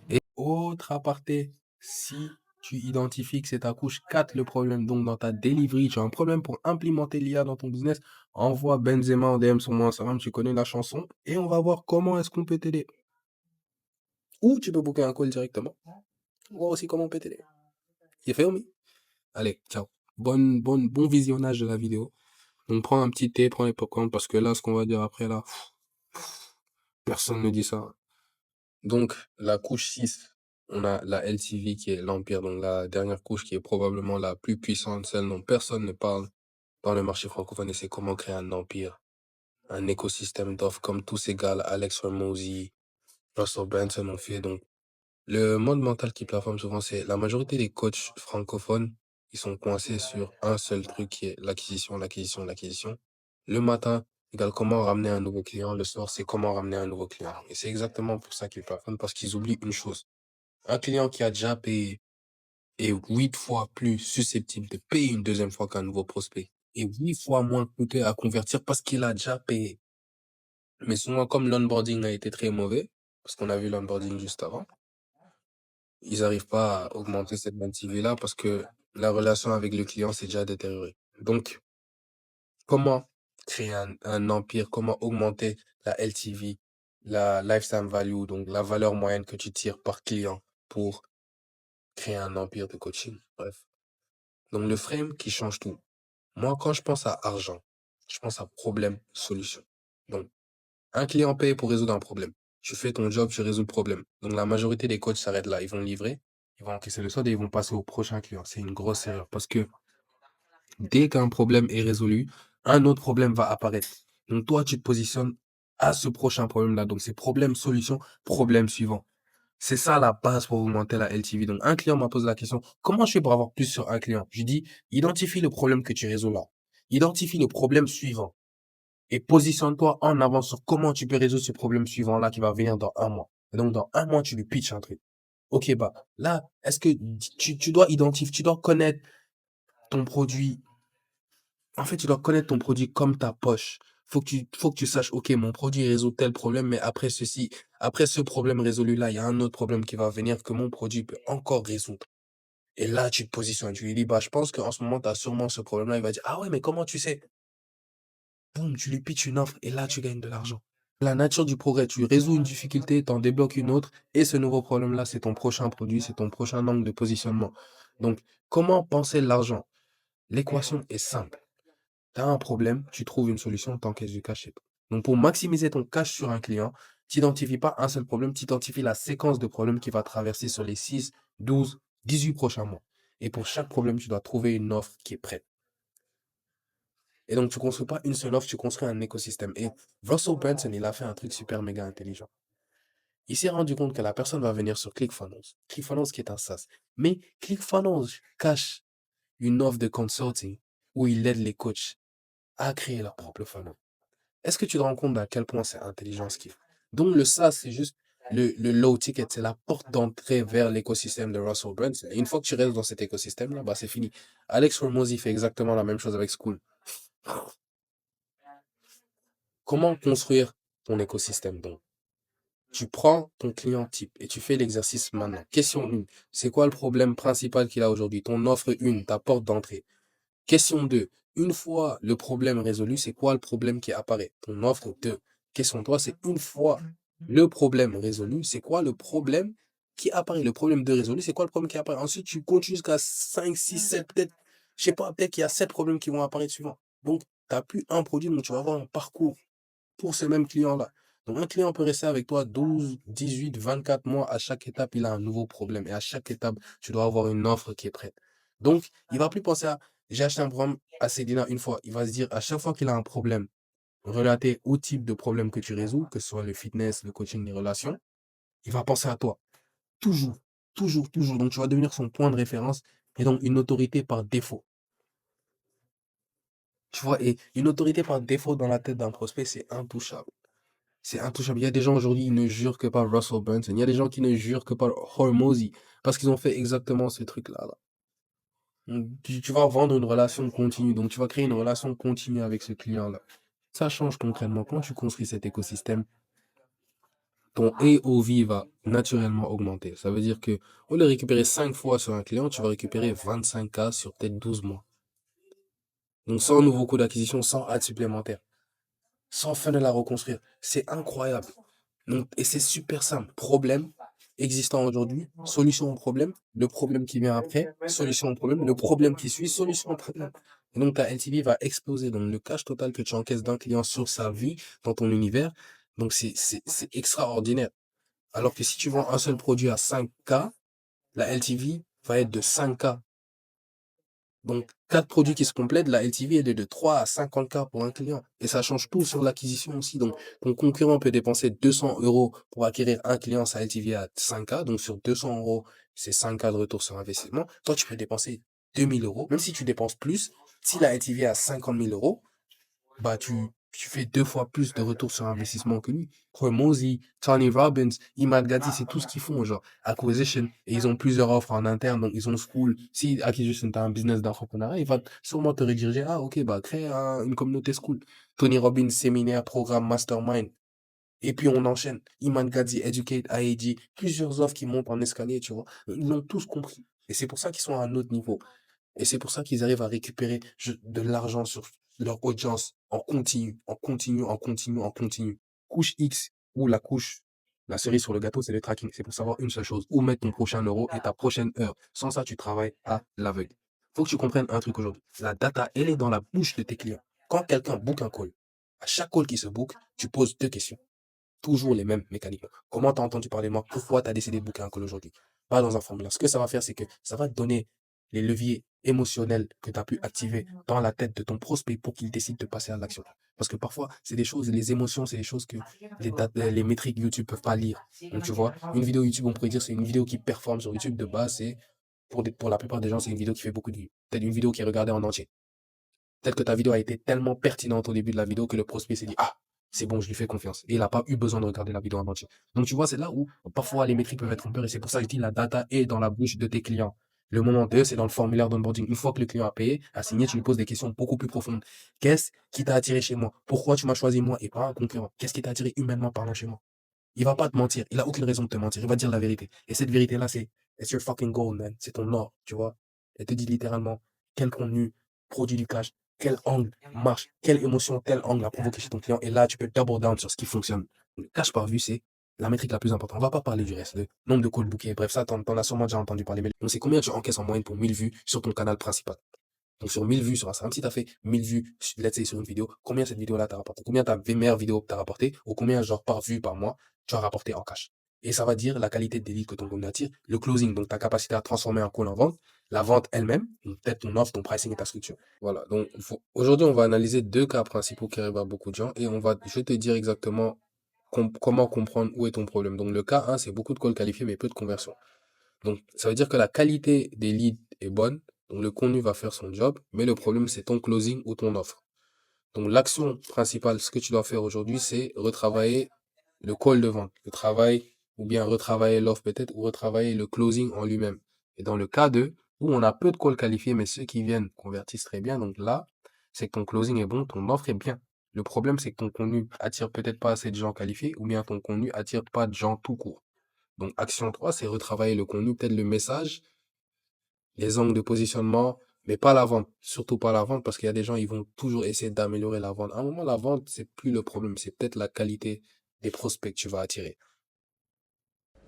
Et autre aparté, si tu identifies que c'est ta couche 4 le problème, donc dans ta delivery, tu as un problème pour implémenter l'IA dans ton business, envoie Benzema en DM sur mon Instagram, tu connais la chanson, et on va voir comment est-ce qu'on peut t'aider. Ou tu peux booker un call directement. Voir aussi comment on peut t'aider. You feel me? Allez, ciao. Bon visionnage de la vidéo. Donc prends un petit thé, prends les popcorn, parce que là, ce qu'on va dire après, là, personne ne dit ça. Donc, la couche 6, on a la LTV qui est l'Empire, donc la dernière couche qui est probablement la plus puissante, celle dont personne ne parle dans le marché francophone, et c'est comment créer un empire, un écosystème d'offres comme tous ces gars, Alex Hormozy, Russell Benson ont fait. Donc, le mode mental qui plateforme souvent, c'est la majorité des coachs francophones, ils sont coincés sur un seul truc qui est l'acquisition, l'acquisition, l'acquisition. Le matin, égale comment ramener un nouveau client. Le soir, c'est comment ramener un nouveau client. Et c'est exactement pour ça qu'ils plafonnent, parce qu'ils oublient une chose. Un client qui a déjà payé est 8 fois plus susceptible de payer une deuxième fois qu'un nouveau prospect. Et 8 fois moins coûteux à convertir parce qu'il a déjà payé. Mais souvent, comme l'onboarding a été très mauvais, parce qu'on a vu l'onboarding juste avant, ils n'arrivent pas à augmenter cette LTV-là parce que la relation avec le client s'est déjà détériorée. Donc, comment créer un empire, comment augmenter la LTV, la lifetime value, donc la valeur moyenne que tu tires par client pour créer un empire de coaching. Bref. Donc, le frame qui change tout. Moi, quand je pense à argent, je pense à problème, solution. Donc, un client paye pour résoudre un problème. Tu fais ton job, tu résous le problème. Donc, la majorité des coachs s'arrêtent là. Ils vont livrer, ils vont encaisser le solde et ils vont passer au prochain client. C'est une grosse erreur parce que dès qu'un problème est résolu, un autre problème va apparaître. Donc, toi, tu te positionnes à ce prochain problème-là. Donc, c'est problème, solution, problème suivant. C'est ça la base pour augmenter la LTV. Donc, un client m'a posé la question, comment je fais pour avoir plus sur un client? Je lui dis, identifie le problème que tu résous là. Identifie le problème suivant et positionne-toi en avant sur comment tu peux résoudre ce problème suivant-là qui va venir dans un mois. Et donc, dans un mois, tu lui pitches un truc. Ok, bah, là, est-ce que tu dois identifier, tu dois connaître ton produit. En fait, tu dois connaître ton produit comme ta poche. Faut que tu saches, ok, mon produit résout tel problème, mais après ceci, après ce problème résolu-là, il y a un autre problème qui va venir que mon produit peut encore résoudre. Et là, tu te positionnes, tu lui dis, bah, je pense qu'en ce moment, tu as sûrement ce problème-là. Il va dire, ah ouais, mais comment tu sais? Boum, tu lui pitches une offre et là, tu gagnes de l'argent. La nature du progrès, tu résous une difficulté, t'en débloques une autre, et ce nouveau problème-là, c'est ton prochain produit, c'est ton prochain angle de positionnement. Donc, comment penser l'argent? L'équation est simple. Tu as un problème, tu trouves une solution, t'encaisses du cash. Donc, pour maximiser ton cash sur un client, tu n'identifies pas un seul problème, tu identifies la séquence de problèmes qui va traverser sur les 6, 12, 18 prochains mois. Et pour chaque problème, tu dois trouver une offre qui est prête. Et donc, tu ne construis pas une seule offre, tu construis un écosystème. Et Russell Brunson, il a fait un truc super méga intelligent. Il s'est rendu compte que la personne va venir sur ClickFunnels. ClickFunnels qui est un SaaS. Mais ClickFunnels cache une offre de consulting où il aide les coachs à créer leur propre funnel. Est-ce que tu te rends compte à quel point c'est intelligent ce qu'il fait? Donc, le SaaS, c'est juste le low ticket, c'est la porte d'entrée vers l'écosystème de Russell Brunson. Et une fois que tu restes dans cet écosystème-là, bah, c'est fini. Alex Hormozy fait exactement la même chose avec School. Comment construire ton écosystème donc? Tu prends ton client type et tu fais l'exercice maintenant. Question 1. C'est quoi le problème principal qu'il a aujourd'hui? Ton offre 1, ta porte d'entrée. Question 2. Une fois le problème résolu, c'est quoi le problème qui apparaît? Ton offre 2. Question 3, c'est une fois le problème résolu, c'est quoi le problème qui apparaît? Le problème de résolu, c'est quoi le problème qui apparaît? Ensuite, tu continues jusqu'à 5, 6, 7, peut-être, je sais pas, peut-être qu'il y a 7 problèmes qui vont apparaître suivants. Donc, tu n'as plus un produit, donc tu vas avoir un parcours pour ce même client-là. Donc, un client peut rester avec toi 12, 18, 24 mois. À chaque étape, il a un nouveau problème. Et à chaque étape, tu dois avoir une offre qui est prête. Donc, il va plus penser à j'ai acheté un programme à Cédina une fois. Il va se dire à chaque fois qu'il a un problème relaté au type de problème que tu résous, que ce soit le fitness, le coaching, les relations, il va penser à toi. Toujours, toujours, toujours. Donc, tu vas devenir son point de référence et donc une autorité par défaut. Tu vois, et une autorité par défaut dans la tête d'un prospect, c'est intouchable. C'est intouchable. Il y a des gens aujourd'hui, ils ne jurent que par Russell Brunson. Il y a des gens qui ne jurent que par Hormozy parce qu'ils ont fait exactement ce truc-là. Là. Donc, tu vas vendre une relation continue. Donc, tu vas créer une relation continue avec ce client-là. Ça change concrètement. Quand tu construis cet écosystème, ton AOV va naturellement augmenter. Ça veut dire que au lieu de récupérer 5 fois sur un client, tu vas récupérer 25K sur peut-être 12 mois. Donc, sans nouveau coût d'acquisition, sans aide supplémentaire, sans fin de la reconstruire. C'est incroyable. Donc, et c'est super simple. Problème existant aujourd'hui, solution au problème, le problème qui vient après, solution au problème, le problème qui suit, solution au problème. Et donc, ta LTV va exploser. Donc, le cash total que tu encaisses d'un client sur sa vie, dans ton univers, donc c'est extraordinaire. Alors que si tu vends un seul produit à 5K, la LTV va être de 5K. Donc, 4 produits qui se complètent, la LTV elle est de 3 à 50K pour un client. Et ça change tout sur l'acquisition aussi. Donc, ton concurrent peut dépenser 200 euros pour acquérir un client, sa LTV à 5K. Donc, sur 200 euros, c'est 5K de retour sur investissement. Toi, tu peux dépenser 2000 euros. Même si tu dépenses plus, si la LTV est à 50 000 euros, bah, tu fais 2 fois plus de retour sur investissement que lui. Hormozy, Tony Robbins, Imad Gatti, c'est tout ce qu'ils font, genre, acquisition. Et ils ont plusieurs offres en interne, donc ils ont school. Si acquisition, t'as un business d'entrepreneuriat, il va sûrement te rediriger, ah, ok, bah, crée une communauté school. Tony Robbins, séminaire, programme, mastermind. Et puis on enchaîne. Imad Gatti, Educate, IAG, plusieurs offres qui montent en escalier, tu vois. Ils l'ont tous compris. Et c'est pour ça qu'ils sont à un autre niveau. Et c'est pour ça qu'ils arrivent à récupérer de l'argent sur leur audience en continu, en continu, en continu, en continu. Couche X ou la cerise sur le gâteau, c'est le tracking. C'est pour savoir une seule chose, où mettre ton prochain euro et ta prochaine heure. Sans ça, tu travailles à l'aveugle. Faut que tu comprennes un truc aujourd'hui. La data, elle est dans la bouche de tes clients. Quand quelqu'un book un call, à chaque call qui se book, tu poses 2 questions. Toujours les mêmes mécaniques. Comment tu as entendu parler de moi? Pourquoi tu as décidé de booker un call aujourd'hui? Pas dans un formulaire. Ce que ça va faire, c'est que ça va te donner les leviers émotionnels que tu as pu activer dans la tête de ton prospect pour qu'il décide de passer à l'action. Parce que parfois, c'est des choses, les émotions, c'est des choses que les métriques YouTube peuvent pas lire. Donc, tu vois, une vidéo YouTube, on pourrait dire, c'est une vidéo qui performe sur YouTube de base, c'est, pour la plupart des gens, c'est une vidéo qui fait beaucoup de vues. Peut-être une vidéo qui est regardée en entier. Peut-être que ta vidéo a été tellement pertinente au début de la vidéo que le prospect s'est dit, ah, c'est bon, je lui fais confiance. Et il n'a pas eu besoin de regarder la vidéo en entier. Donc, tu vois, c'est là où parfois les métriques peuvent être trompeurs. Et c'est pour ça que je dis la data est dans la bouche de tes clients. Le moment 2, c'est dans le formulaire d'onboarding. Une fois que le client a payé, a signé, tu lui poses des questions beaucoup plus profondes. Qu'est-ce qui t'a attiré chez moi? Pourquoi tu m'as choisi moi et pas un concurrent? Qu'est-ce qui t'a attiré humainement parlant chez moi? Il va pas te mentir. Il a aucune raison de te mentir. Il va dire la vérité. Et cette vérité-là, it's your fucking gold, man. C'est ton or, tu vois. Elle te dit littéralement quel contenu produit du cash, quel angle marche, quelle émotion tel angle a provoqué chez ton client. Et là, tu peux double down sur ce qui fonctionne. Le cash par vue, c'est la métrique la plus importante. On va pas parler du reste, le nombre de calls bookés. Bref, ça, t'en as sûrement déjà entendu parler. Mais donc, c'est combien tu encaisses en moyenne pour 1000 vues sur ton canal principal. Donc, sur 1000 vues sur Instagram, si tu as fait 1000 vues, let's say, sur une vidéo, combien cette vidéo-là t'a rapporté? Combien ta meilleure vidéo t'a rapporté? Ou combien, genre, par vue par mois, tu as rapporté en cash? Et ça va dire la qualité des leads que ton contenu attire, le closing, donc ta capacité à transformer un call en vente, la vente elle-même, donc peut-être ton offre, ton pricing et ta structure. Voilà. Donc, aujourd'hui, on va analyser 2 cas principaux qui arrivent à beaucoup de gens et je vais te dire exactement comment comprendre où est ton problème. Donc, le cas 1, c'est beaucoup de calls qualifiés mais peu de conversion. Donc, ça veut dire que la qualité des leads est bonne, donc le contenu va faire son job, mais le problème, c'est ton closing ou ton offre. Donc, l'action principale, ce que tu dois faire aujourd'hui, c'est retravailler le call de vente, le travail, ou bien retravailler l'offre peut-être, ou retravailler le closing en lui-même. Et dans le cas 2, où on a peu de calls qualifiés, mais ceux qui viennent convertissent très bien, donc là, c'est que ton closing est bon, ton offre est bien. Le problème, c'est que ton contenu attire peut-être pas assez de gens qualifiés, ou bien ton contenu attire pas de gens tout court. Donc, action 3, c'est retravailler le contenu, peut-être le message, les angles de positionnement, mais pas la vente. Surtout pas la vente, parce qu'il y a des gens, ils vont toujours essayer d'améliorer la vente. À un moment, la vente, c'est plus le problème, c'est peut-être la qualité des prospects que tu vas attirer.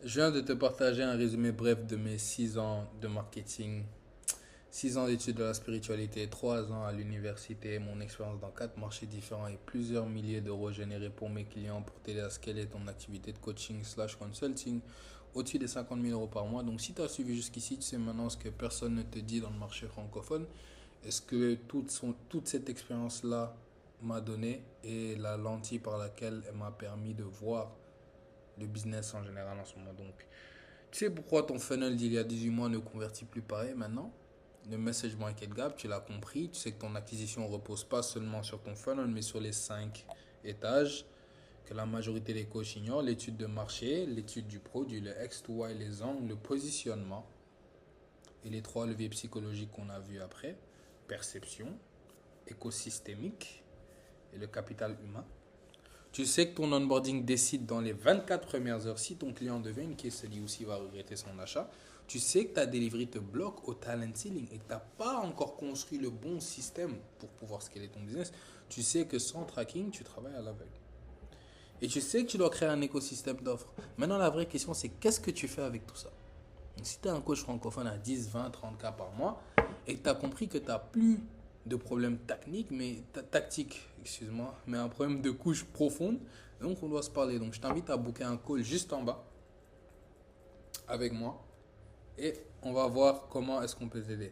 Je viens de te partager un résumé bref de mes 6 ans de marketing, 6 ans d'études de la spiritualité, 3 ans à l'université, mon expérience dans 4 marchés différents et plusieurs milliers d'euros générés pour mes clients pour t'aider à scaler ton activité de coaching/consulting au-dessus des 50 000 euros par mois. Donc si tu as suivi jusqu'ici, tu sais maintenant ce que personne ne te dit dans le marché francophone. Est-ce que toute cette expérience-là m'a donné et la lentille par laquelle elle m'a permis de voir le business en général en ce moment. Donc, tu sais pourquoi ton funnel d'il y a 18 mois ne convertit plus pareil maintenant? Le message market gap, tu l'as compris. Tu sais que ton acquisition repose pas seulement sur ton funnel, mais sur les 5 étages. que la majorité des coachs ignorent, l'étude de marché, l'étude du produit, le X to Y, les angles, le positionnement et les 3 leviers psychologiques qu'on a vus après, perception, écosystémique et le capital humain. Tu sais que ton onboarding décide dans les 24 premières heures si ton client devient une case study ou s'il va regretter son achat. Tu sais que ta delivery te bloque au talent ceiling et que tu n'as pas encore construit le bon système pour pouvoir scaler ton business. Tu sais que sans tracking, tu travailles à l'aveugle. Et tu sais que tu dois créer un écosystème d'offres. Maintenant, la vraie question, c'est qu'est-ce que tu fais avec tout ça? Donc, si tu es un coach francophone à 10, 20, 30 cas par mois et que tu as compris que tu n'as plus de problème tactique, mais un problème de couche profonde, donc on doit se parler. Donc, je t'invite à booker un call juste en bas avec moi et on va voir comment est-ce qu'on peut t'aider.